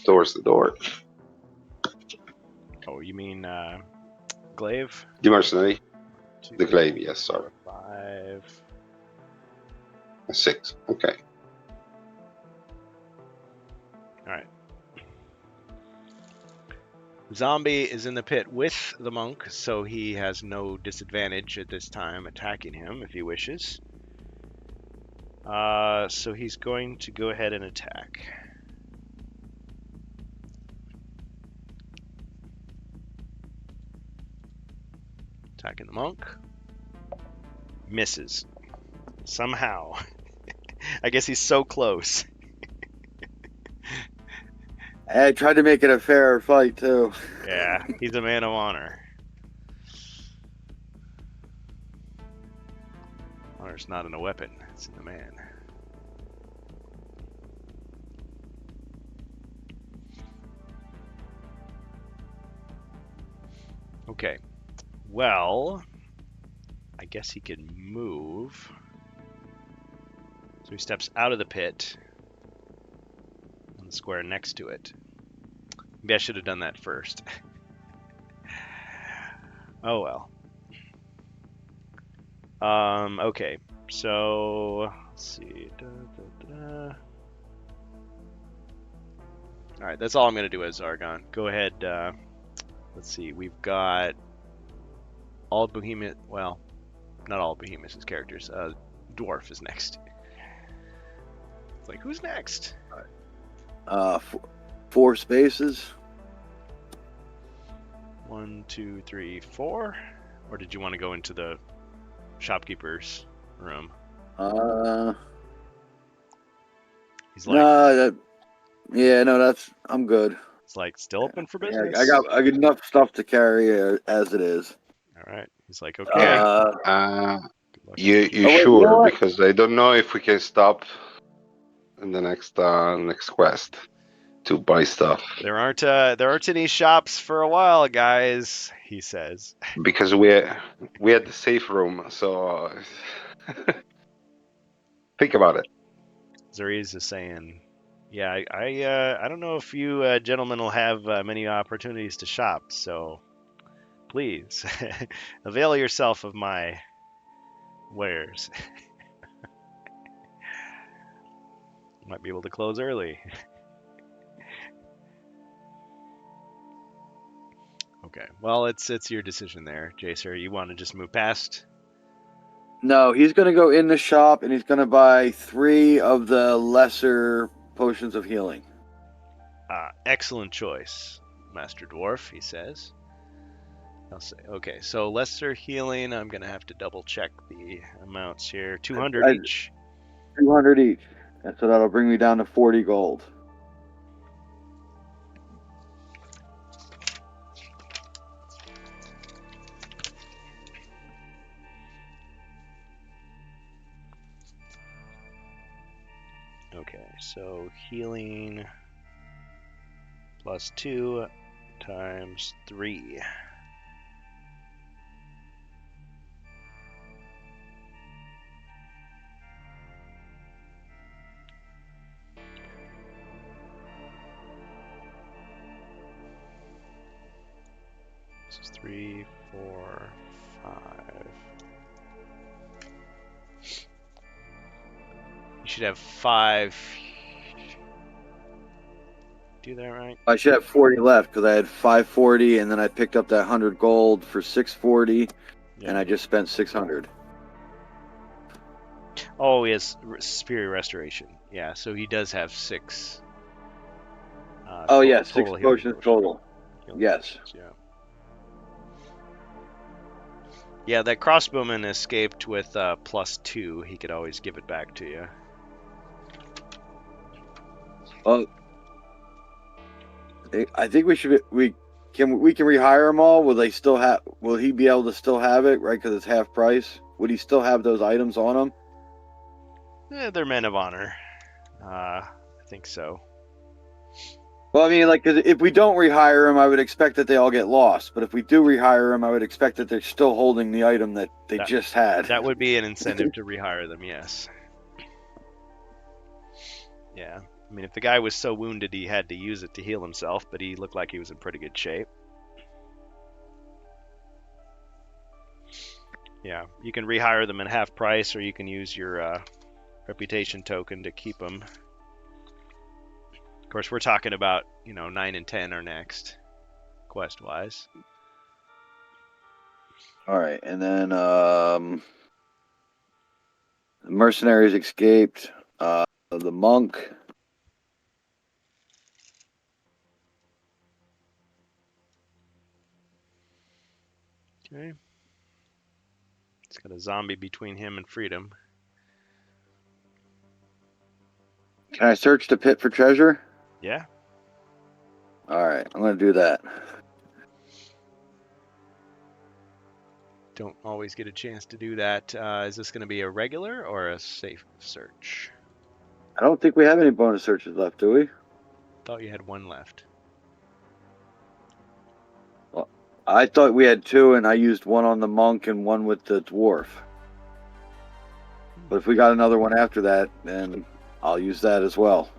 towards the door. Oh, you mean glaive? The mercenary. 2, The glaive, yes, sorry. 5. 6. Okay. All right. Zombie is in the pit with the monk, so he has no disadvantage at this time attacking him if he wishes. So he's going to go ahead and attack. Attacking the monk. Misses. Somehow. I guess he's so close. I tried to make it a fair fight too. Yeah, he's a man of honor. Honor's not in a weapon, it's in the man. Okay, well, I guess he can move. So he steps out of the pit on the square next to it. Maybe I should have done that first. Oh well. Okay, so let's see. All right, that's all I'm gonna do as Zargon. Go ahead. Let's see. We've got all Behemoth. Well, not all Behemoth's characters. Dwarf is next. It's like, who's next? 4 spaces. 1, 2, 3, 4. Or did you want to go into the shopkeeper's room? He's like, I'm good. it's like still open for Yeah, business. I got enough stuff to carry as it is. All right. He's like, okay. Yeah. Good luck. You Oh, wait, you sure? know what? Because I don't know if we can stop in the next quest to buy stuff. There aren't any shops for a while, guys. He says. Because we had the safe room, so think about it. Zuriz is saying, yeah, I don't know if you gentlemen will have many opportunities to shop, so please avail yourself of my wares. Might be able to close early. Okay, well, it's your decision there, Jacer. You want to just move past? No, he's gonna go in the shop and he's gonna buy 3 of the lesser potions of healing. Excellent choice, Master Dwarf, he says. I'll say, okay, so lesser healing, I'm going to have to double check the amounts here. 200 each. 200 each. And so that'll bring me down to 40 gold. Okay, so healing plus 2 times 3. This is 3, 4, 5. You should have 5. Do that right? I should have 40 left because I had 540 and then I picked up that 100 gold for 640 Yeah. and I just spent 600. Oh, he has Superior Restoration. Yeah, so he does have 6. Oh, yeah, 6 total healing potions total. Healing Yes. potions, yeah. Yeah, that crossbowman escaped with plus 2. He could always give it back to you. Well, I think we can rehire them all. Will they still have? Will he be able to still have it? Right, because it's half price. Would he still have those items on him? They're men of honor. I think so. Well, I mean, like, 'cause if we don't rehire them, I would expect that they all get lost. But if we do rehire them, I would expect that they're still holding the item that they just had. That would be an incentive to rehire them, yes. Yeah. I mean, if the guy was so wounded he had to use it to heal himself, but he looked like he was in pretty good shape. Yeah, you can rehire them in half price, or you can use your reputation token to keep them. Of course, we're talking about, 9 and 10 are next, quest-wise. All right, and then the mercenaries escaped. The monk. Okay. It's got a zombie between him and freedom. Can I search the pit for treasure? Yeah. All right, I'm going to do that. Don't always get a chance to do that. Is this going to be a regular or a safe search? I don't think we have any bonus searches left, do we? Thought you had 1 left. Well, I thought we had 2, and I used 1 on the monk and 1 with the dwarf. But if we got another one after that, then I'll use that as well.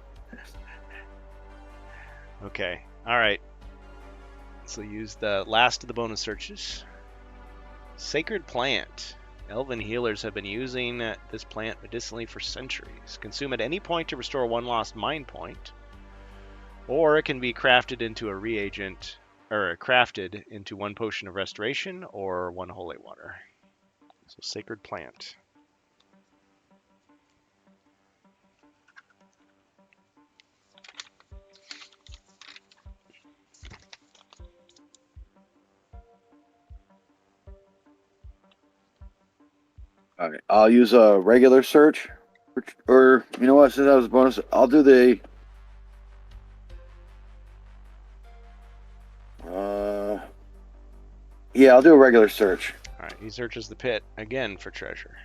Okay. All right. So use the last of the bonus searches. Sacred Plant. Elven healers have been using this plant medicinally for centuries. Consume at any point to restore 1 lost mind point. Or it can be crafted into a reagent, or crafted into 1 potion of restoration or 1 holy water. So Sacred Plant. All right, I'll use a regular search, or you know what? Since that was a bonus, I'll do the. Yeah, I'll do a regular search. All right, he searches the pit again for treasure.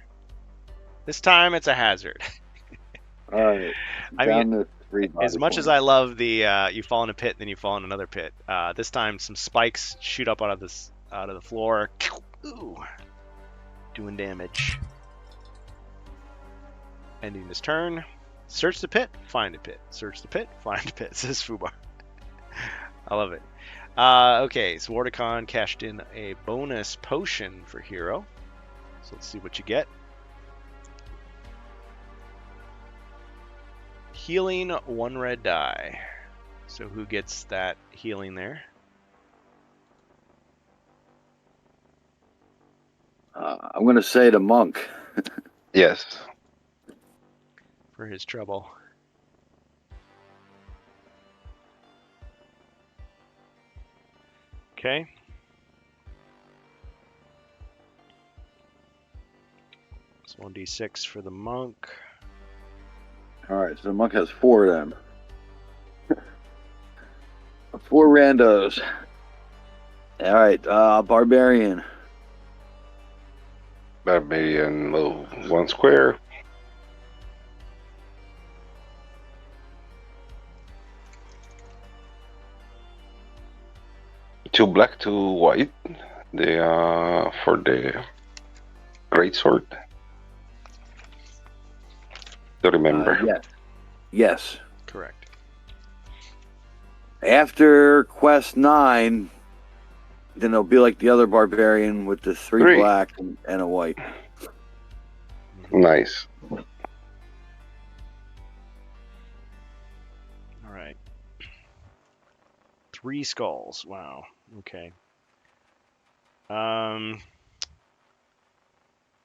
This time it's a hazard. All right, I down mean, to 3 as body much as points. I love the you fall in a pit and then you fall in another pit, this time some spikes shoot up out of the floor, ooh, doing damage. Ending his turn. Search the pit, find a pit. Search the pit, find a pit. Says Fubar. I love it. Okay, so Wardicon cashed in a bonus potion for Hero. So let's see what you get. Healing 1 red die. So who gets that healing there? I'm going to say the monk. Yes. For his trouble. Okay. It's 1d6 for the monk. All right, so the monk has 4 of them. 4 randos. All right, barbarian. Barbarian move 1 square. Two black, 2 white. They are for the great sword. To remember. Yes. Yes. Correct. After quest 9, then it'll be like the other barbarian with the 3 black and a white. Nice. All right. 3 skulls. Wow. Okay.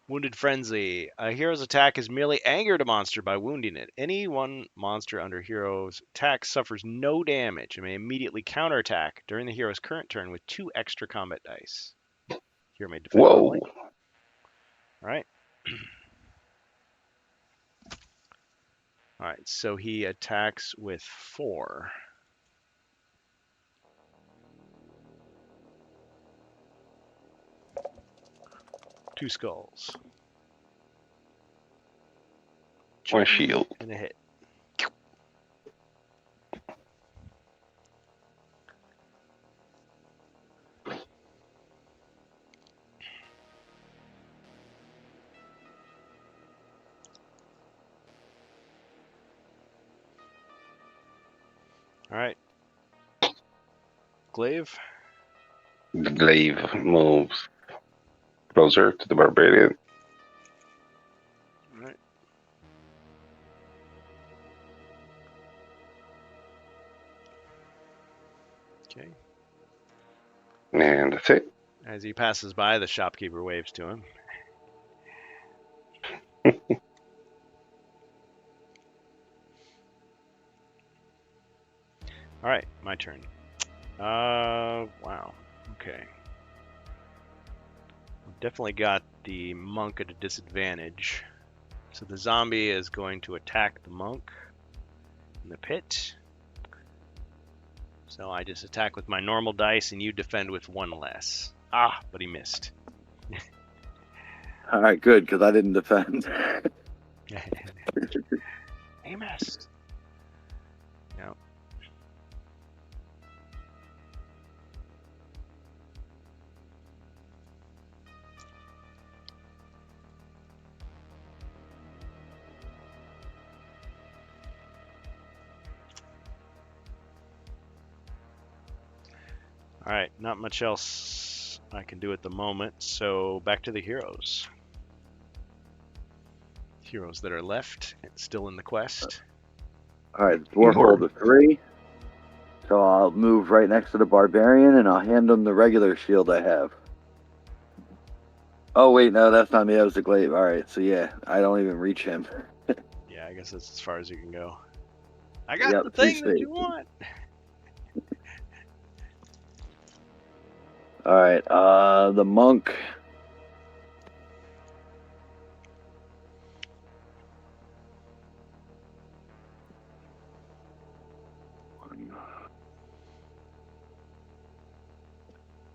Wounded Frenzy. A hero's attack is merely angered a monster by wounding it. Any one monster under hero's attack suffers no damage and may immediately counterattack during the hero's current turn with 2 extra combat dice. Hero may defend normally. All right. All right, so he attacks with 4. Two skulls. 1 shield. And a hit. All right. Glaive. The glaive moves closer to the barbarian. All right. Okay. And that's it. As he passes by, the shopkeeper waves to him. All right, my turn. Wow. Okay. Definitely got the monk at a disadvantage. So the zombie is going to attack the monk in the pit. So I just attack with my normal dice and you defend with 1 less. Ah, but he missed. All right, good, because I didn't defend. He missed. No. All right, not much else I can do at the moment, so back to the heroes. Heroes that are left and still in the quest. All right, dwarf rolled a 3. So I'll move right next to the barbarian and I'll hand him the regular shield I have. Oh, wait, no, that's not me. That was the glaive. All right, so yeah, I don't even reach him. Yeah, I guess that's as far as you can go. I got the thing that you want. All right, the monk.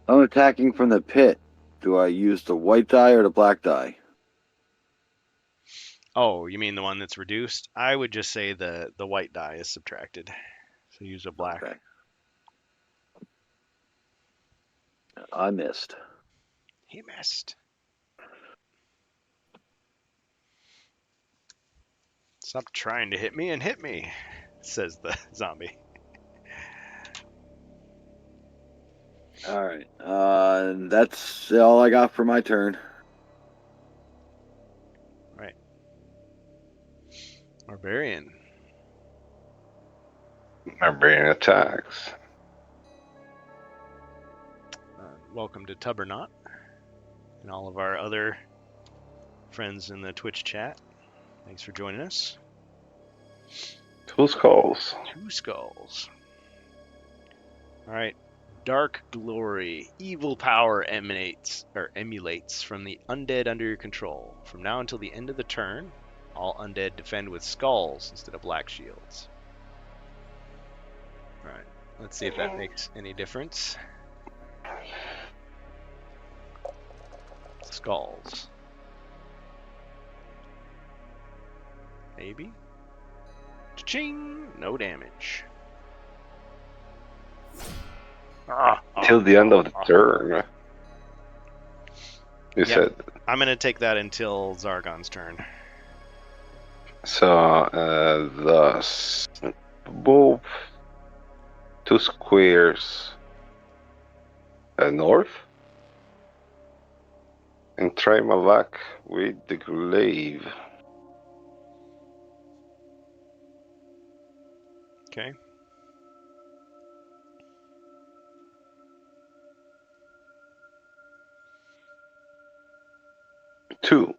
I'm attacking from the pit. Do I use the white die or the black die? Oh, you mean the one that's reduced? I would just say the white die is subtracted. So use a black. Okay. I missed. He missed. Stop trying to hit me and hit me, says the zombie. All right. That's all I got for my turn. Right. Barbarian. Barbarian attacks. Welcome to Tubberknot and all of our other friends in the Twitch chat. Thanks for joining us. 2 skulls. 2 skulls. All right. Dark glory. Evil power emulates from the undead under your control. From now until the end of the turn, all undead defend with skulls instead of black shields. All right. Let's see if that makes any difference. Skulls. Maybe. Cha-ching! No damage. Till the end of the turn. You said. I'm going to take that until Zargon's turn. So, move 2 squares north. And try my luck with the glaive. Okay. Two.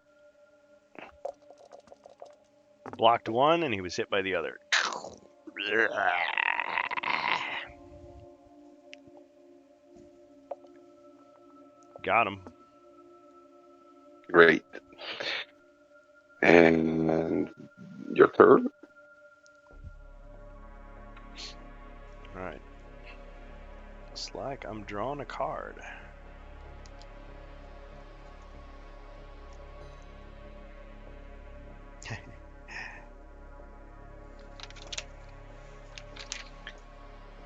Blocked one, and he was hit by the other. Got him. Great. And your turn? All right. Looks like I'm drawing a card.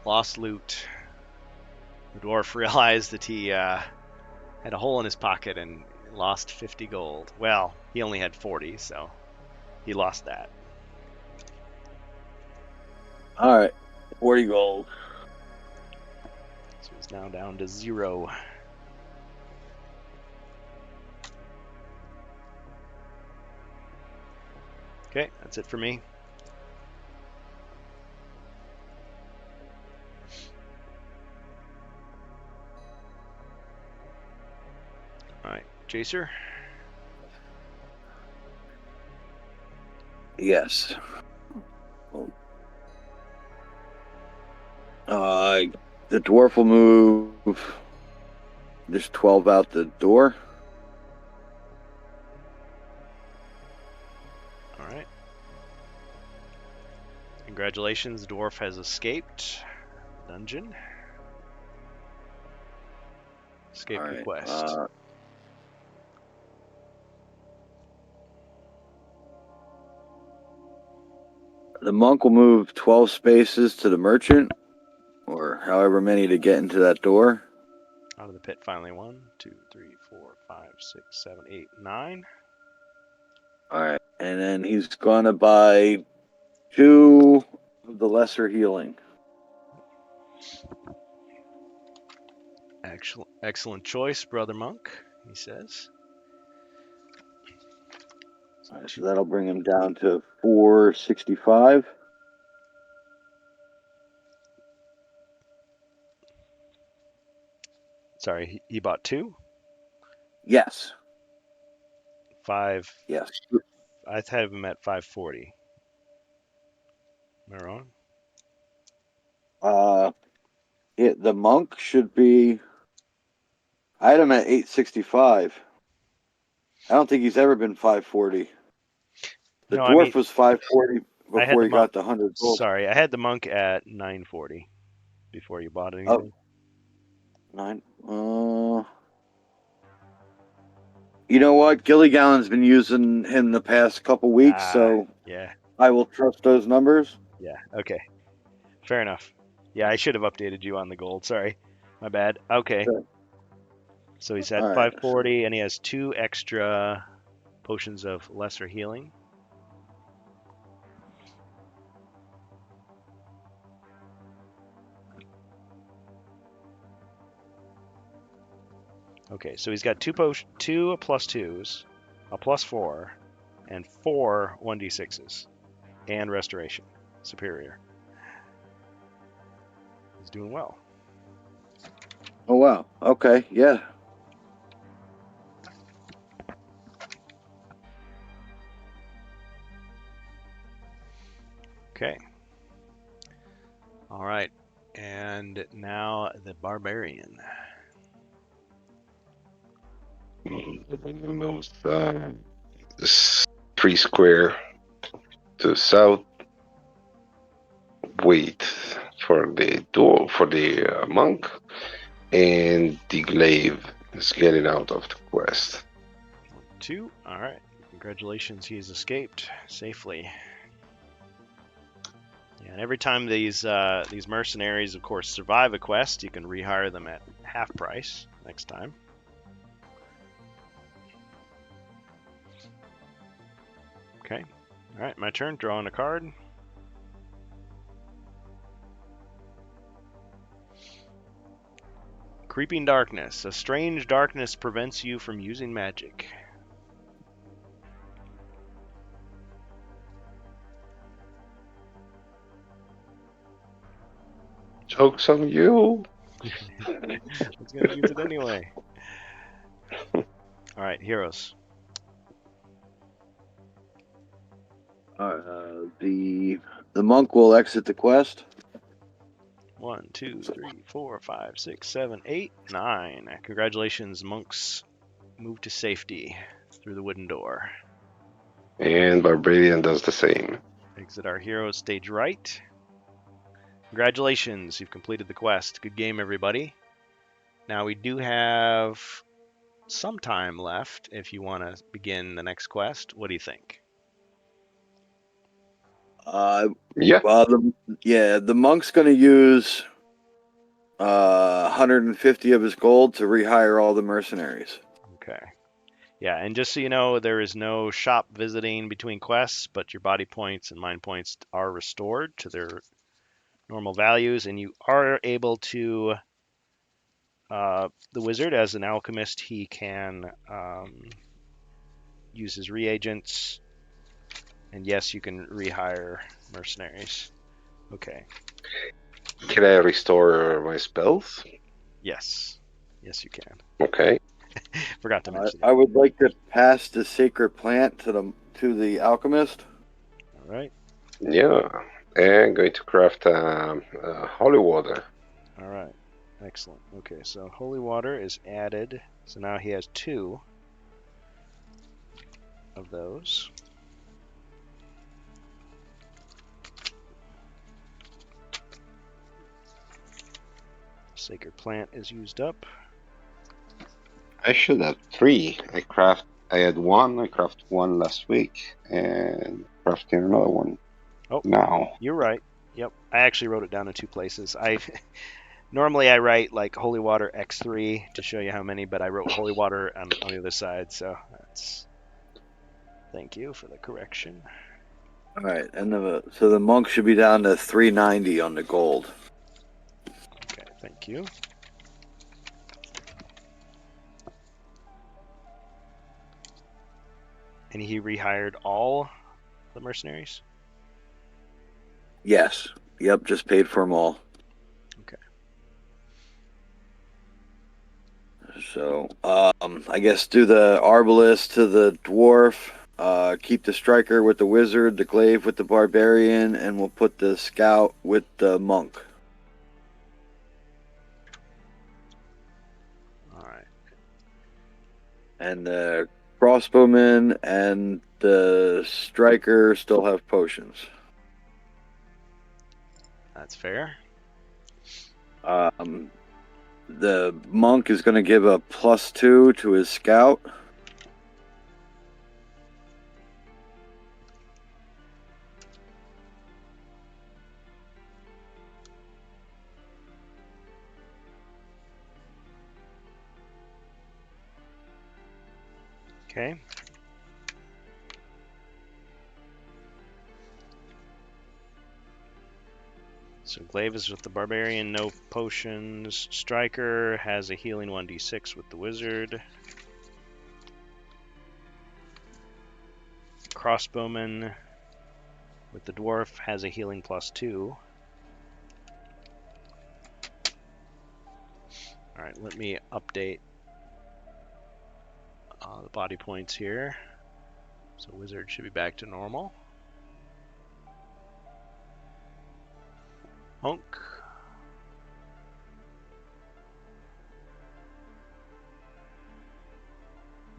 Lost loot. The dwarf realized that he had a hole in his pocket and lost 50 gold. Well, he only had 40, so he lost that. All right. 40 gold. So he's now down to 0. Okay, that's it for me. All right, Jacer. Yes. The dwarf will move just 12 out the door. All right. Congratulations, the dwarf has escaped the dungeon. Escape All right, request. The monk will move 12 spaces to the merchant, or however many to get into that door. Out of the pit finally. 1, 2, 3, 4, 5, 6, 7, 8, 9. All right. And then he's going to buy 2 of the lesser healing. Excellent choice, Brother Monk, he says. All right, so that'll bring him down to 465. Sorry, he bought 2? Yes. 5. Yes. I had him at 540. Am I wrong? The monk should be. I had him at 865. I don't think he's ever been 540. The dwarf was 540 before he got the 100 gold. Sorry, I had the monk at 940 before you bought anything. 9. You know what? Gilligan's been using him the past couple weeks, so Yeah. I will trust those numbers. Yeah. Okay. Fair enough. Yeah, I should have updated you on the gold. Sorry. My bad. Okay. Okay. So he's All at right. 540 and he has 2 extra potions of lesser healing. Okay, so he's got 2 +2s, a +4, and 4 1d6s, and restoration. Superior. He's doing well. Oh wow. Okay. Yeah. Okay. All right. And now the barbarian. This 3 square to the south. Wait for the monk, and the glaive is getting out of the quest. 2. All right. Congratulations, he's escaped safely. Yeah, and every time these mercenaries, of course, survive a quest, you can rehire them at half price next time. Okay. All right, my turn. Drawing a card. Creeping darkness. A strange darkness prevents you from using magic. Joke's on you. I was gonna use it anyway. All right, heroes. The monk will exit the quest. 1, 2, 3, 4, 5, 6, 7, 8, 9. Congratulations, monks. Move to safety through the wooden door. And Barbarian does the same. Exit our heroes stage right. Congratulations, you've completed the quest. Good game, everybody. Now we do have some time left if you want to begin the next quest. What do you think? Yeah. Well, the monk's going to use 150 of his gold to rehire all the mercenaries. Okay. Yeah, and just so you know, there is no shop visiting between quests, but your body points and mind points are restored to their normal values, and you are able to. The wizard, as an alchemist, he can use his reagents, and yes, you can rehire mercenaries. Okay. Can I restore my spells? Yes. Yes, you can. Okay. Forgot to mention I would like to pass the sacred plant to the alchemist. All right. Yeah. And going to craft holy water. All right. Excellent. Okay, so holy water is added. So now he has 2 of those. Sacred plant is used up. I should have 3. I had 1. I crafted 1 last week, and crafting another one. Oh, now. You're right. Yep. I actually wrote it down in 2 places. Normally I write like holy water X3 to show you how many, but I wrote holy water on the other side, so that's. Thank you for the correction. All right, and so the monk should be down to 390 on the gold. Okay, thank you. And he rehired all the mercenaries? Yes. Yep, just paid for them all. Okay. So, I guess do the arbalist to the dwarf, keep the striker with the wizard, the glaive with the barbarian, and we'll put the scout with the monk. All right. And the crossbowman and the striker still have potions. That's fair. the monk is going to give a +2 to his scout. Okay. So Glaive is with the Barbarian, no potions. Striker has a healing 1d6 with the Wizard. Crossbowman with the Dwarf has a healing +2. Alright, let me update the body points here. So Wizard should be back to normal. Honk.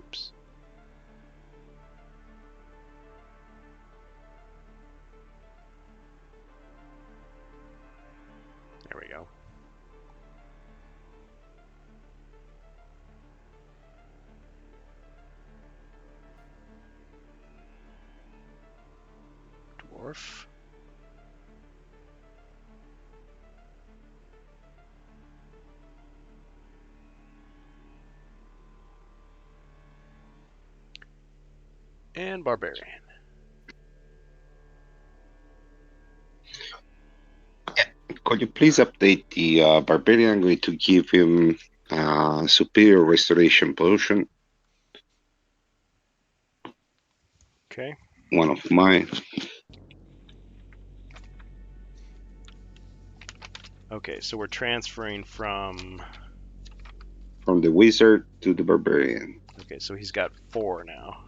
Oops. There we go. Dwarf. And Barbarian. Could you please update the Barbarian? I'm going to give him Superior Restoration Potion. Okay. One of mine. Okay, so we're transferring from... From the Wizard to the Barbarian. Okay, so he's got 4 now.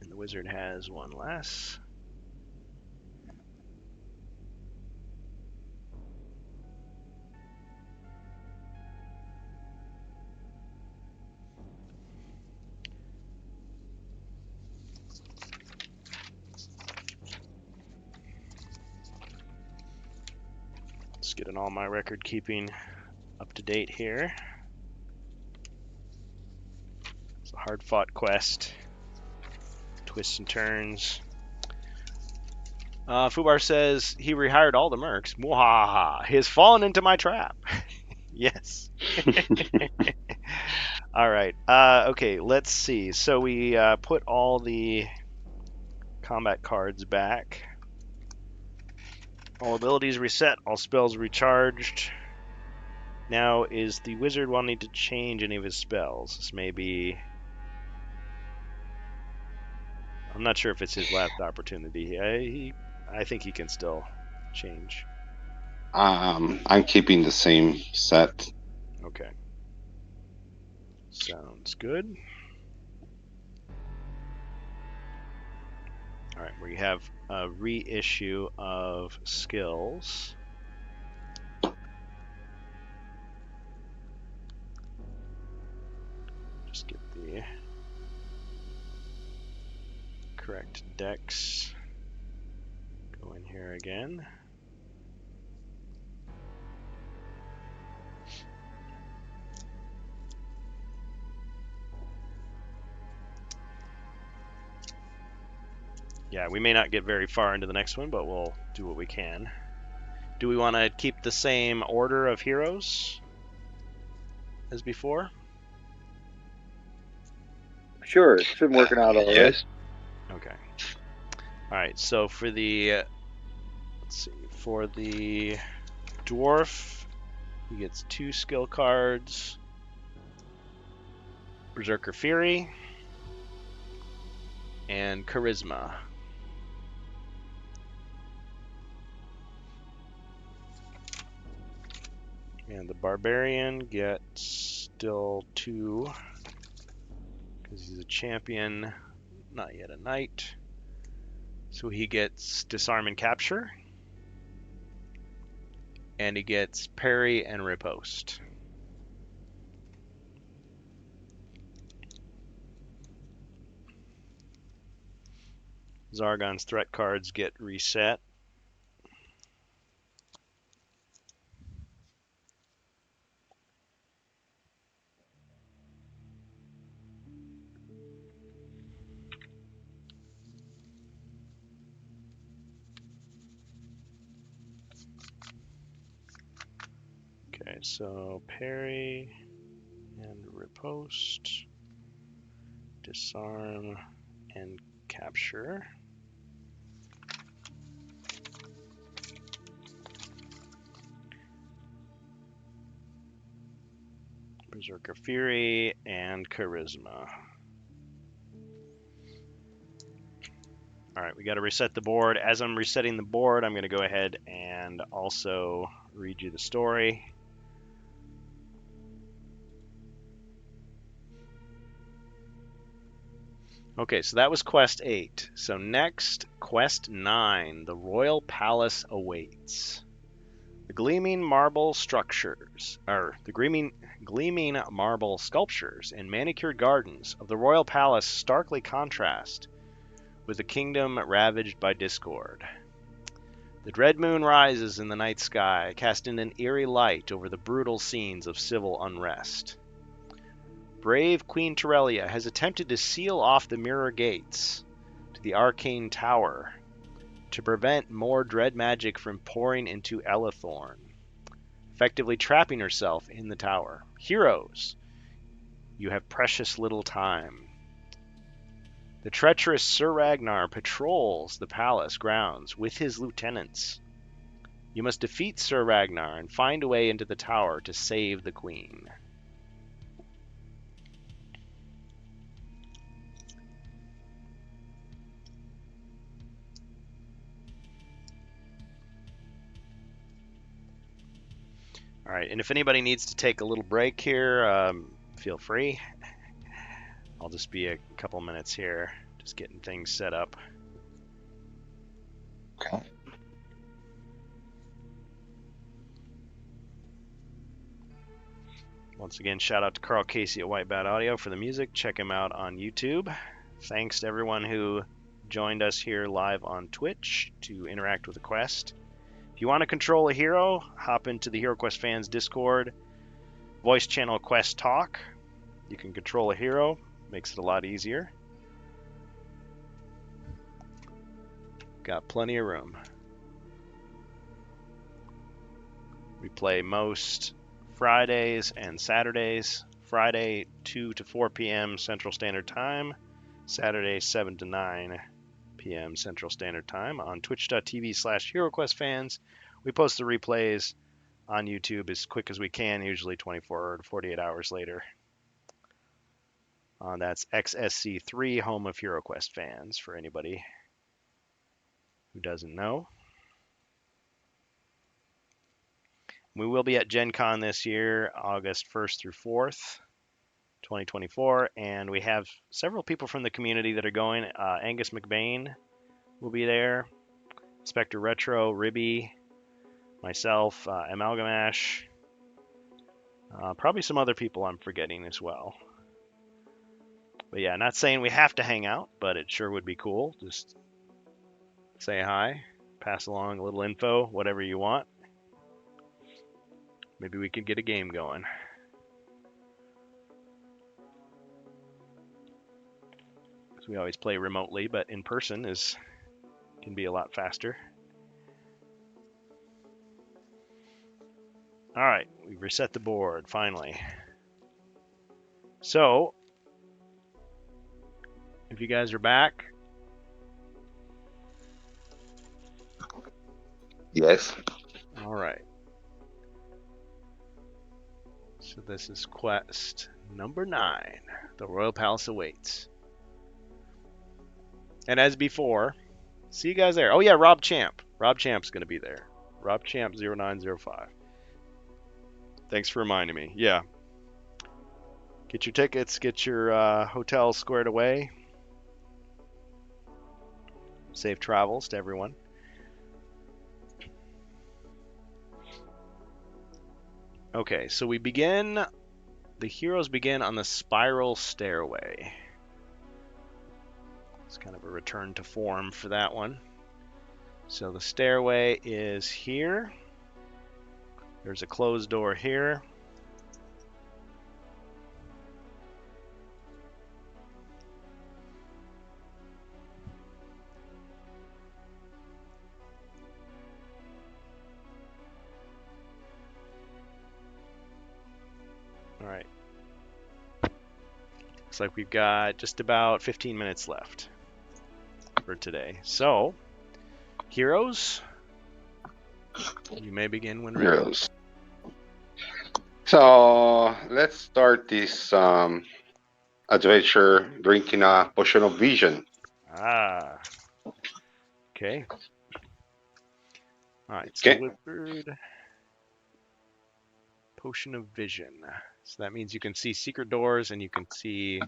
And the Wizard has 1 less. Let's get all my record keeping up to date here. It's a hard fought quest. Twists and turns. Fubar says he rehired all the mercs. Mwahaha. He has fallen into my trap. Yes. All right. Okay, let's see. So we put all the combat cards back. All abilities reset. All spells recharged. Now, is the wizard wanting to change any of his spells? This may be... I'm not sure if it's his last opportunity. I think he can still change. I'm keeping the same set. Okay. Sounds good. All right, we have a reissue of skills. Just get the correct decks going here again. Yeah, we may not get very far into the next one, but we'll do what we can. Do we want to keep the same order of heroes as before? Sure, it's been working out all right. Yes. Okay. All right. So for the let's see, for the dwarf, he gets 2 skill cards. Berserker Fury and Charisma. And the Barbarian gets still 2 because he's a champion, not yet a knight. So he gets Disarm and Capture. And he gets Parry and Riposte. Zargon's threat cards get reset. so parry and riposte, disarm, and capture. Berserker Fury and Charisma. Alright, we got to reset the board. As I'm resetting the board, I'm going to go ahead and also read you the story. Okay, so that was Quest 8. So next, Quest 9, The Royal Palace Awaits. The gleaming marble structures, or the gleaming marble sculptures and manicured gardens of the royal palace starkly contrast with a kingdom ravaged by discord. The dread moon rises in the night sky, casting an eerie light over the brutal scenes of civil unrest. Brave Queen Terelia has attempted to seal off the mirror gates to the arcane tower to prevent more dread magic from pouring into Elathorn, effectively trapping herself in the tower. Heroes, you have precious little time. The treacherous Sir Ragnar patrols the palace grounds with his lieutenants. You must defeat Sir Ragnar and find a way into the tower to save the queen. All right, and if anybody needs to take a little break here, feel free. I'll just be a couple minutes here, just getting things set up. Okay. Once again, shout out to Carl Casey at White Bat Audio for the music. Check him out on YouTube. Thanks to everyone who joined us here live on Twitch to interact with the quest. If you want to control a hero, hop into the HeroQuest fans Discord, voice channel Quest Talk. You can control a hero, makes it a lot easier. Got plenty of room. We play most Fridays and Saturdays. Friday 2 to 4 p.m. Central Standard Time. Saturday 7 to 9 p.m. Central Standard Time on twitch.tv/HeroQuestFans. We post the replays on YouTube as quick as we can, usually 24 to 48 hours later. That's XSC3, home of HeroQuest fans, for anybody who doesn't know. We will be at Gen Con this year, August 1st through 4th, 2024, and we have several people from the community that are going. Angus McBain will be there, Spectre Retro, Ribby, myself, Amalgamash, probably some other people I'm forgetting as well. But yeah, not saying we have to hang out, but it sure would be cool. Just say hi, pass along a little info, whatever you want. Maybe we could get a game going. Because we always play remotely, but in person can be a lot faster. All right, we've reset the board finally. So, if you guys are back. Yes. All right. So this is quest number 9. The Royal Palace Awaits. And as before, see you guys there. Oh yeah, Rob Champ. Rob Champ's going to be there. Rob Champ 0905. Thanks for reminding me. Yeah. Get your tickets, get your hotels squared away. Safe travels to everyone. Okay, so the heroes begin on the spiral stairway. It's kind of a return to form for that one. So the stairway is here. There's a closed door here. All right. Looks like we've got just about 15 minutes left for today. So, heroes, you may begin when ready. Heroes. So let's start this adventure drinking a potion of vision. Ah. Okay. All right. So Okay. wizard, potion of vision. So that means you can see secret doors and you can see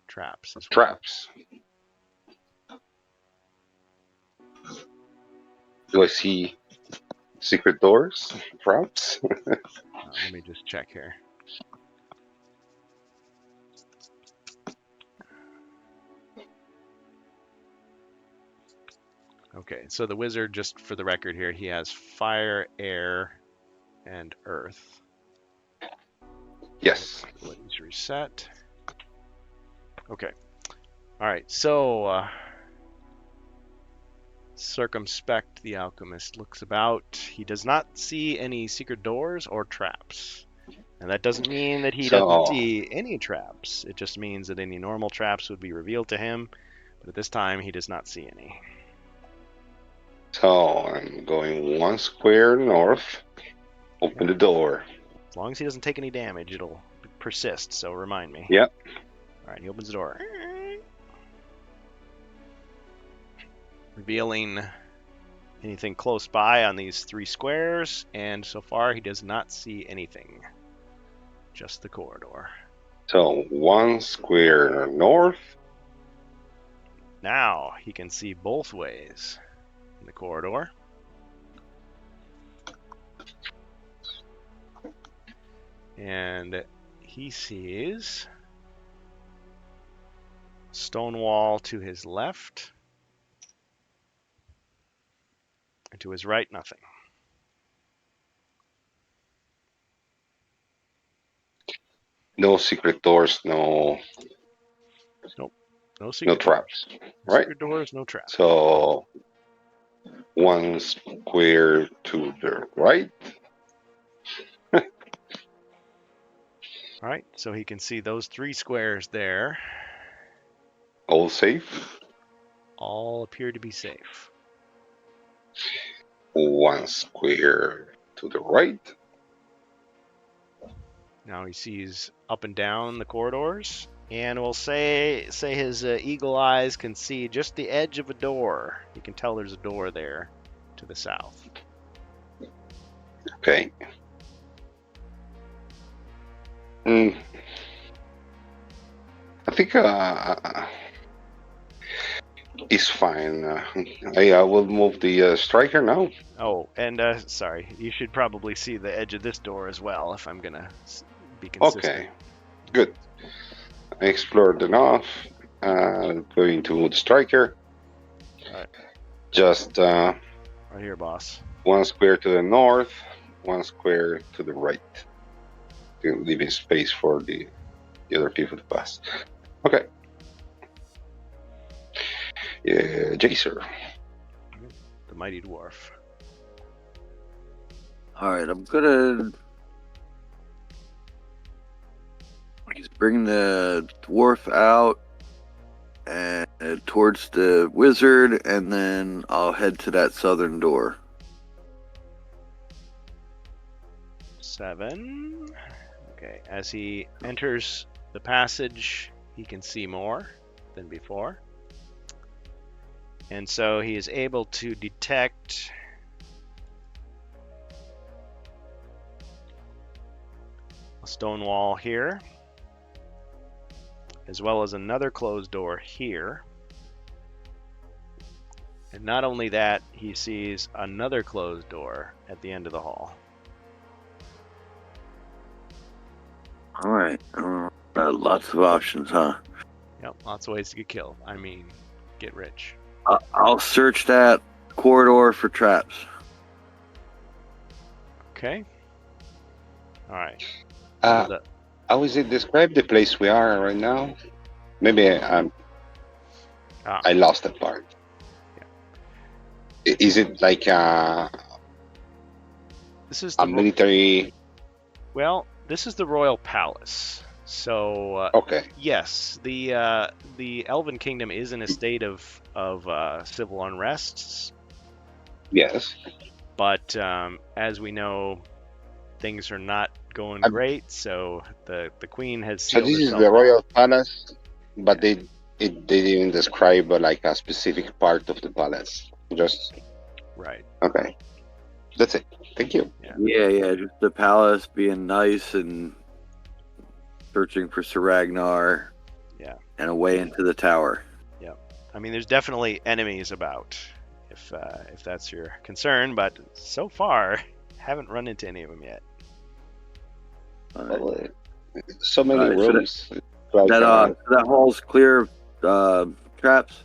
traps as well. Traps. Do I see secret doors? Traps? Let me just check here. Okay, so the wizard, just for the record here, he has fire, air, and earth. Yes. Let's reset. Okay. All right, so circumspect the alchemist looks about. He does not see any secret doors or traps. And that doesn't mean that he doesn't see any traps. It just means that any normal traps would be revealed to him. But at this time, he does not see any. So I'm going 1 square north. Open the door. As long as he doesn't take any damage, it'll persist, so remind me. Yep. Alright, he opens the door. Revealing anything close by on these 3 squares, and so far he does not see anything. Just the corridor. So 1 square north. Now he can see both ways in the corridor. And he sees stone wall to his left, and to his right, nothing. No secret doors, no No traps. Right? secret doors, no traps. So 1 square to the right. All right, so he can see those 3 squares there. All safe. All appear to be safe. 1 square to the right. Now he sees up and down the corridors, and we'll say his eagle eyes can see just the edge of a door. He can tell there's a door there to the south. Okay. I think it's fine. I will move the striker now. Oh, and sorry, you should probably see the edge of this door as well if I'm gonna be consistent. Okay, good. I explored enough. Going to the striker. Alright. Just Right here, boss. 1 square to the north, 1 square to the right. Leaving space for the other people to pass. Okay. Yeah, Jacer. The mighty dwarf. All right, I'm gonna. He's bringing the dwarf out and towards the wizard, and then I'll head to that southern door. 7. Okay, as he enters the passage, he can see more than before. And so he is able to detect a stone wall here, as well as another closed door here. And not only that, he sees another closed door at the end of the hall. All right, lots of options, huh? Yep, lots of ways to get killed. I mean, get rich. I'll search that corridor for traps. Okay. All right. How is it describe the place we are right now? Maybe I lost that part. Yeah. Is it like this is a military? Well, this is the royal palace. So Okay. yes, the Elven Kingdom is in a state of civil unrests, Yes. but as we know, things are not going Um, great. So the queen has So sealed this is herself the out. royal palace, but Yeah. they didn't describe like a specific part of the palace. Just Right. okay. That's it. Thank you. Yeah, just the palace being nice and searching for Sir Ragnar. Yeah. And away into the tower. Yeah. I mean, there's definitely enemies about, if that's your concern, but so far, haven't run into any of them yet. Well, so many Alright, so rooms. Like, that hall's clear of traps.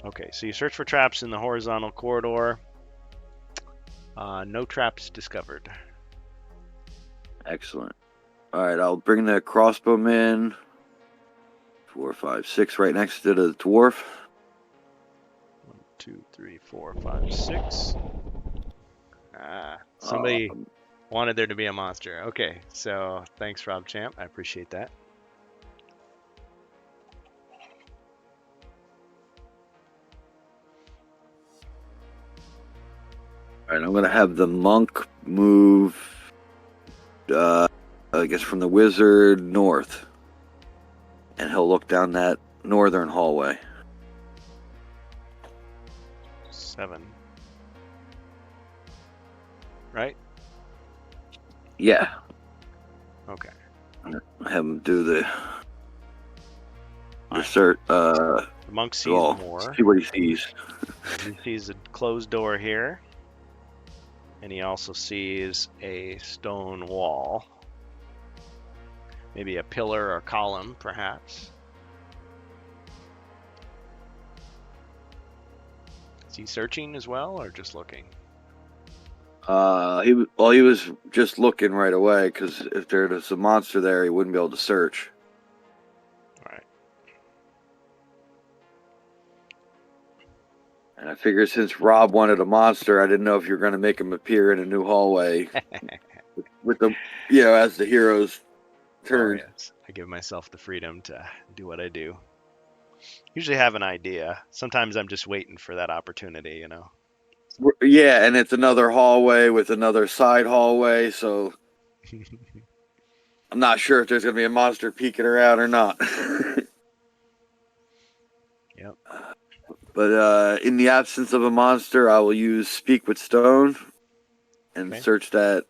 Okay, so you search for traps in the horizontal corridor. No traps discovered. Excellent. All right, I'll bring the crossbowman. 4, 5, 6, right next to the dwarf. 1, 2, 3, 4, 5, 6. Somebody wanted there to be a monster. Okay, so thanks, Rob Champ. I appreciate that. All right, I'm gonna have the monk move. I guess from the wizard north, and he'll look down that northern hallway. 7. Right? Yeah. Okay. Have him do the Fine. search. The monk sees more. See what he sees. He sees a closed door here. And he also sees a stone wall. Maybe a pillar or column, perhaps. Is he searching as well, or just looking? He was just looking right away, because if there was a monster there, he wouldn't be able to search. All right. And I figured since Rob wanted a monster, I didn't know if you were going to make him appear in a new hallway with the, as the hero's turn. Oh, yes. I give myself the freedom to do what I do. Usually have an idea. Sometimes I'm just waiting for that opportunity, Yeah, and it's another hallway with another side hallway, so I'm not sure if there's going to be a monster peeking around or not. Yep. But in the absence of a monster, I will use Speak with Stone and search that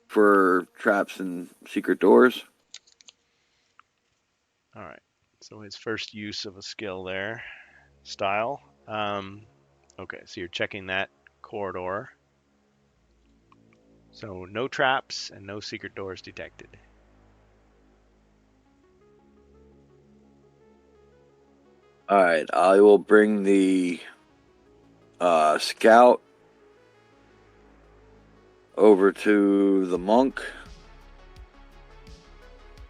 for traps and secret doors. All right. So his first use of a skill there. Style. Okay, so you're checking that corridor. So no traps and no secret doors detected. All right, I will bring the scout over to the monk.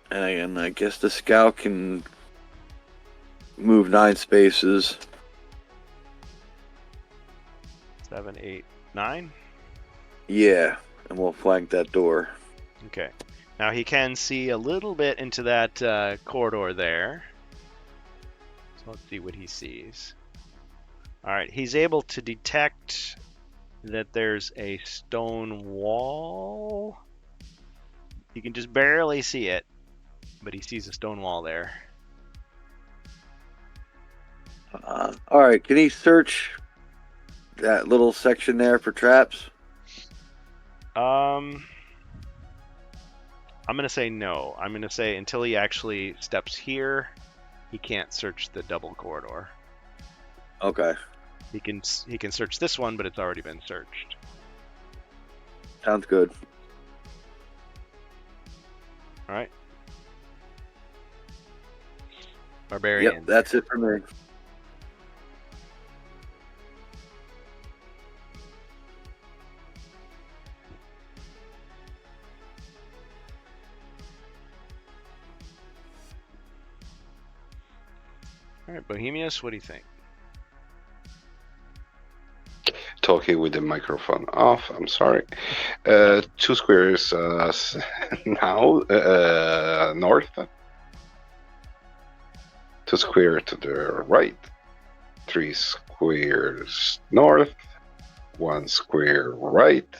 And I guess the scout can move 9 spaces. 7, 8, 9. Yeah, and we'll flank that door. Okay. Now he can see a little bit into that corridor there. So let's see what he sees. All right, he's able to detect that there's a stone wall. You can just barely see it, but he sees a stone wall there. All right, can he search that little section there for traps? I'm going to say no. I'm going to say until he actually steps here, he can't search the double corridor. Okay. He can search this one, but it's already been searched. Sounds good. All right. Barbarian. Yep, that's it for me. All right, Bohemius, what do you think? talking with the microphone off. I'm sorry. 2 squares now north. 2 square to the right. 3 squares north. 1 square right.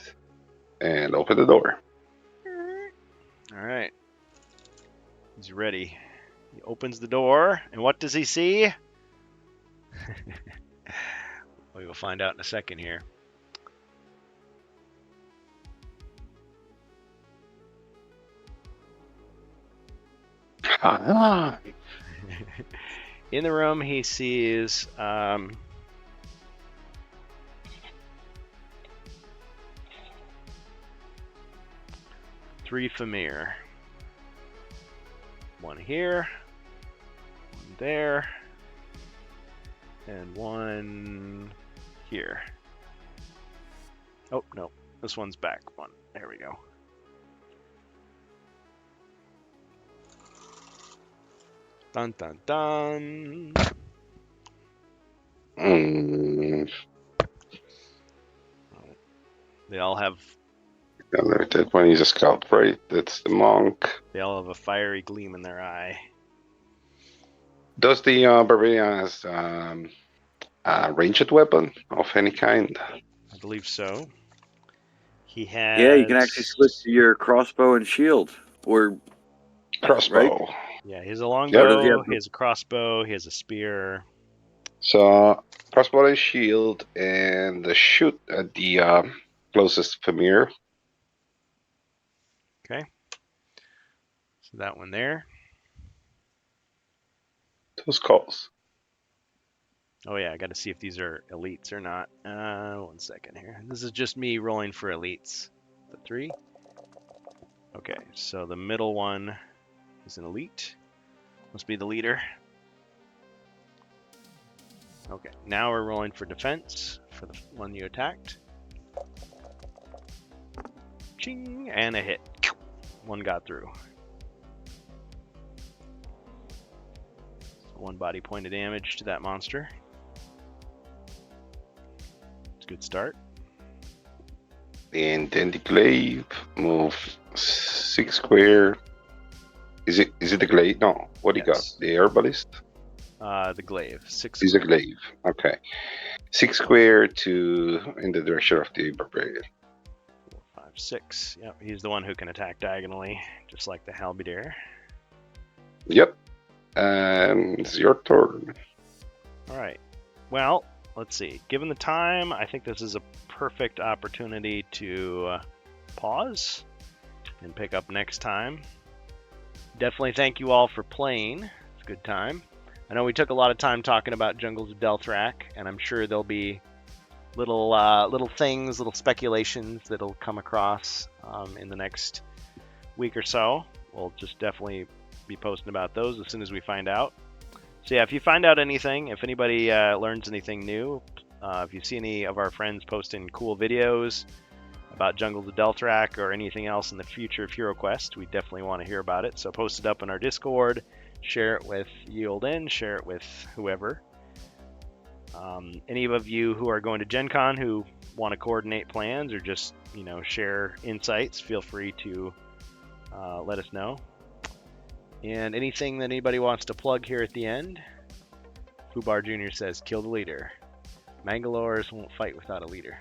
And open the door. All right. He's ready. He opens the door, and what does he see? We will find out in a second here. In the room, he sees 3 Famir. 1 here, 1 there, and 1 here. Oh, no. This one's back 1. There we go. Dun, dun, dun. They all have... That one is a scout, right? That's the monk. They all have a fiery gleam in their eye. Does the barbarian has a ranged weapon of any kind? I believe so. He has... Yeah, you can actually switch to your crossbow and shield. Or crossbow. Right? Yeah, he has a longbow, Yeah. he has a crossbow, he has a spear. So, crossbow and shield, and the shoot at the closest Famir. Okay. So that one there. Those calls. Oh yeah, I got to see if these are elites or not. 1 second here. This is just me rolling for elites. The 3. Okay, so the middle one is an elite. Must be the leader. Okay, now we're rolling for defense for the one you attacked. Ching, and a hit. 1 got through. 1 body point of damage to that monster. It's a good start. And then the glaive move 6 square. Is it the glaive? No. What do you got? Yes. The herbalist? The glaive. 6 Is a glaive. Okay. 6 square to in the direction of the barbarian. 4, 5, 6. Yep, he's the one who can attack diagonally, just like the halberdier. Yep. And it's your turn. All right. Well, let's see. Given the time, I think this is a perfect opportunity to pause and pick up next time. Definitely thank you all for playing. It's a good time. I know we took a lot of time talking about Jungles of Delthrak, and I'm sure there'll be little things, little speculations that'll come across in the next week or so. We'll just definitely be posting about those as soon as we find out. So yeah, if you find out anything, if anybody learns anything new, if you see any of our friends posting cool videos about Jungles of Delthrak or anything else in the future of HeroQuest, we definitely want to hear about it. So post it up in our Discord, share it with Yield-In, share it with whoever. Any of you who are going to Gen Con who want to coordinate plans or just, share insights, feel free to let us know. And anything that anybody wants to plug here at the end, Fubar Jr. says, kill the leader. Mangalores won't fight without a leader.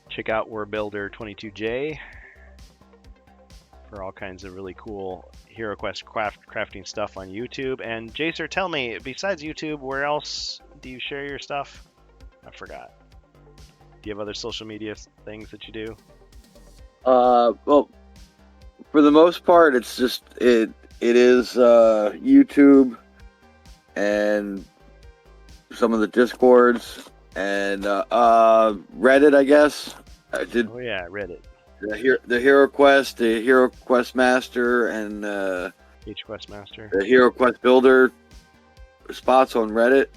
Check out WarBuilder 22J for all kinds of really cool HeroQuest crafting stuff on YouTube. And Jacer, tell me, besides YouTube, where else do you share your stuff? I forgot. Do you have other social media things that you do? Well, for the most part, it's just it is YouTube and some of the Discords and Reddit, I guess. I did. Oh yeah, Reddit. The HeroQuest, the HeroQuest Master, and HQuest Master. the HeroQuest Builder spots on Reddit.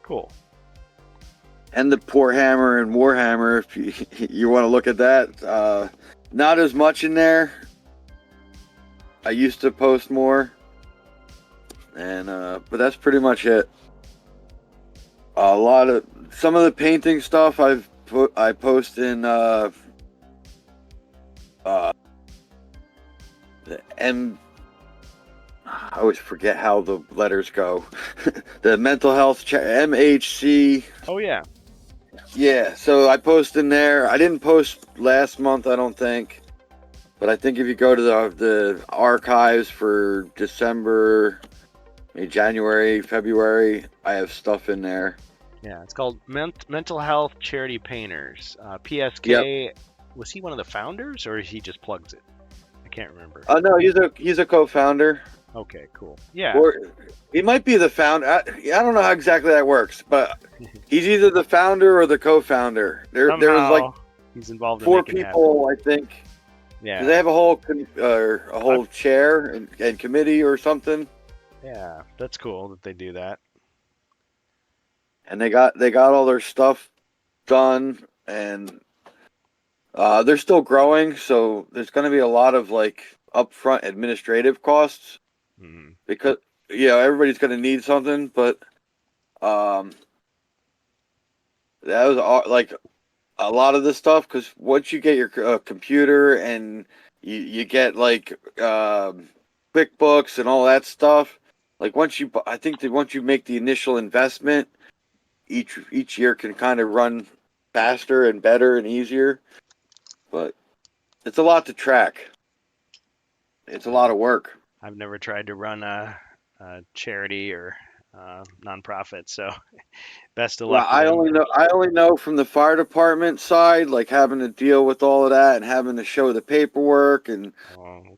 Cool. And the Poor Hammer and Warhammer, if you want to look at that. Not as much in there, I used to post more, and but that's pretty much it. Some of the painting stuff I post in the M. I always forget how the letters go. The mental health MHC. Oh yeah. Yeah, so I post in there. I didn't post last month, I don't think. But I think if you go to the archives for December, maybe January, February, I have stuff in there. Yeah, it's called Mental Health Charity Painters. PSK. Yep. Was he one of the founders, or he just plugs it? I can't remember. Oh no, he's a co-founder. Okay, cool. Yeah. Or he might be the founder. I don't know how exactly that works, but he's either the founder or the co-founder. There was like he's involved in 4 people, I think. Yeah. Do they have a whole chair and committee or something? Yeah, that's cool that they do that. And they got all their stuff done, and they're still growing, so there's going to be a lot of like upfront administrative costs because everybody's going to need something. But that was like a lot of this stuff, because once you get your computer and you get like QuickBooks and all that stuff, like I think that once you make the initial investment, each year can kind of run faster and better and easier. But it's a lot to track. It's a lot of work. I've never tried to run a charity or nonprofit, so best of luck. I only know from the fire department side, like having to deal with all of that and having to show the paperwork, and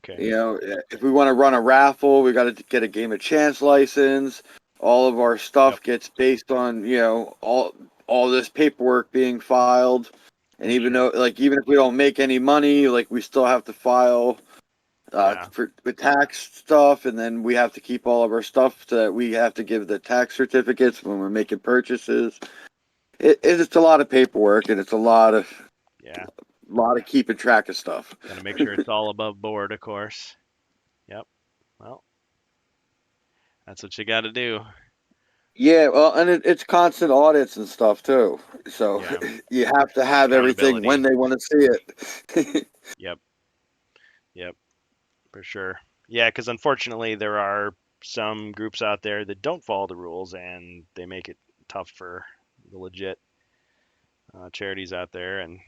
if we want to run a raffle, we got to get a game of chance license. All of our stuff gets based on all this paperwork being filed, and even if we don't make any money, like we still have to file for tax stuff, and then we have to keep all of our stuff that we have to give the tax certificates when we're making purchases. It's a lot of paperwork, and it's a lot of keeping track of stuff. Gotta make sure it's all above board, of course. Yep. Well, that's what you got to do. Yeah, well, and it's constant audits and stuff too. So you have to have everything when they want to see it. Yep. For sure. Yeah, because unfortunately there are some groups out there that don't follow the rules, and they make it tough for the legit charities out there, and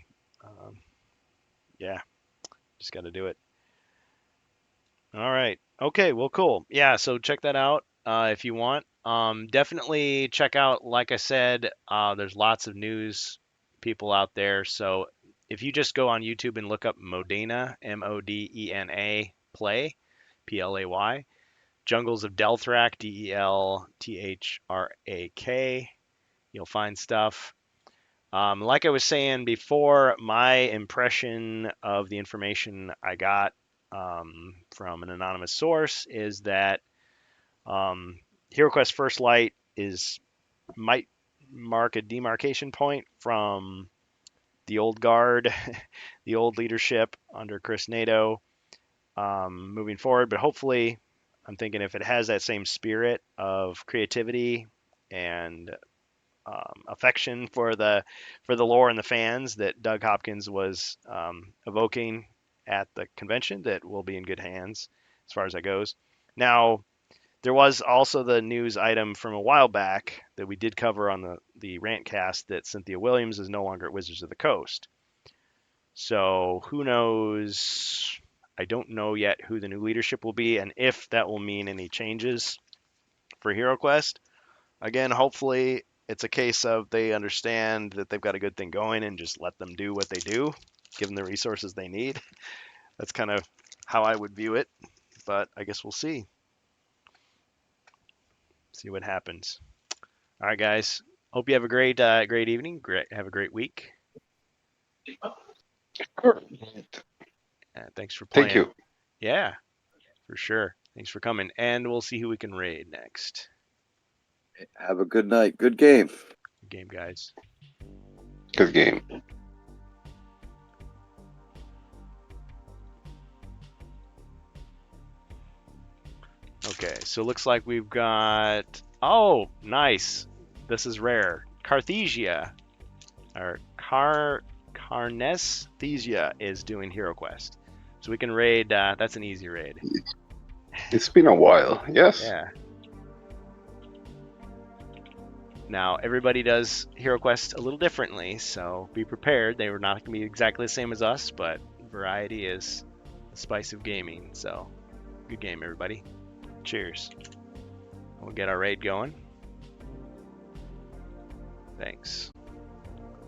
just got to do it. All right. Okay. Well, cool. Yeah. So check that out if you want. Definitely check out. Like I said, there's lots of news people out there. So if you just go on YouTube and look up Modena, Modena Play, Play, Jungles of Delthrak, Delthrak, you'll find stuff. Like I was saying before, my impression of the information I got from an anonymous source is that HeroQuest First Light might mark a demarcation point from the old guard, the old leadership under Chris Nato moving forward. But hopefully, I'm thinking if it has that same spirit of creativity and affection for the lore and the fans that Doug Hopkins was evoking at the convention, that we'll be in good hands as far as that goes. Now, there was also the news item from a while back that we did cover on the Rantcast that Cynthia Williams is no longer at Wizards of the Coast. So who knows? I don't know yet who the new leadership will be, and if that will mean any changes for HeroQuest. Again, hopefully it's a case of they understand that they've got a good thing going and just let them do what they do, give them the resources they need. That's kind of how I would view it, but I guess we'll see. See what happens. All right, guys. Hope you have a great evening. Have a great week. Thanks for playing. Thank you. Yeah, for sure. Thanks for coming. And we'll see who we can raid next. Have a good night. Good game. Good game, guys. Good game. Okay, so it looks like we've got. Oh, nice. This is rare. Carthesia, or Carnesthesia is doing Hero Quest, so we can raid. That's an easy raid. It's been a while. Yes. Yeah. Now everybody does Hero Quest a little differently, so be prepared. They were not going to be exactly the same as us, but variety is the spice of gaming. So, good game, everybody. Cheers. We'll get our raid going. Thanks.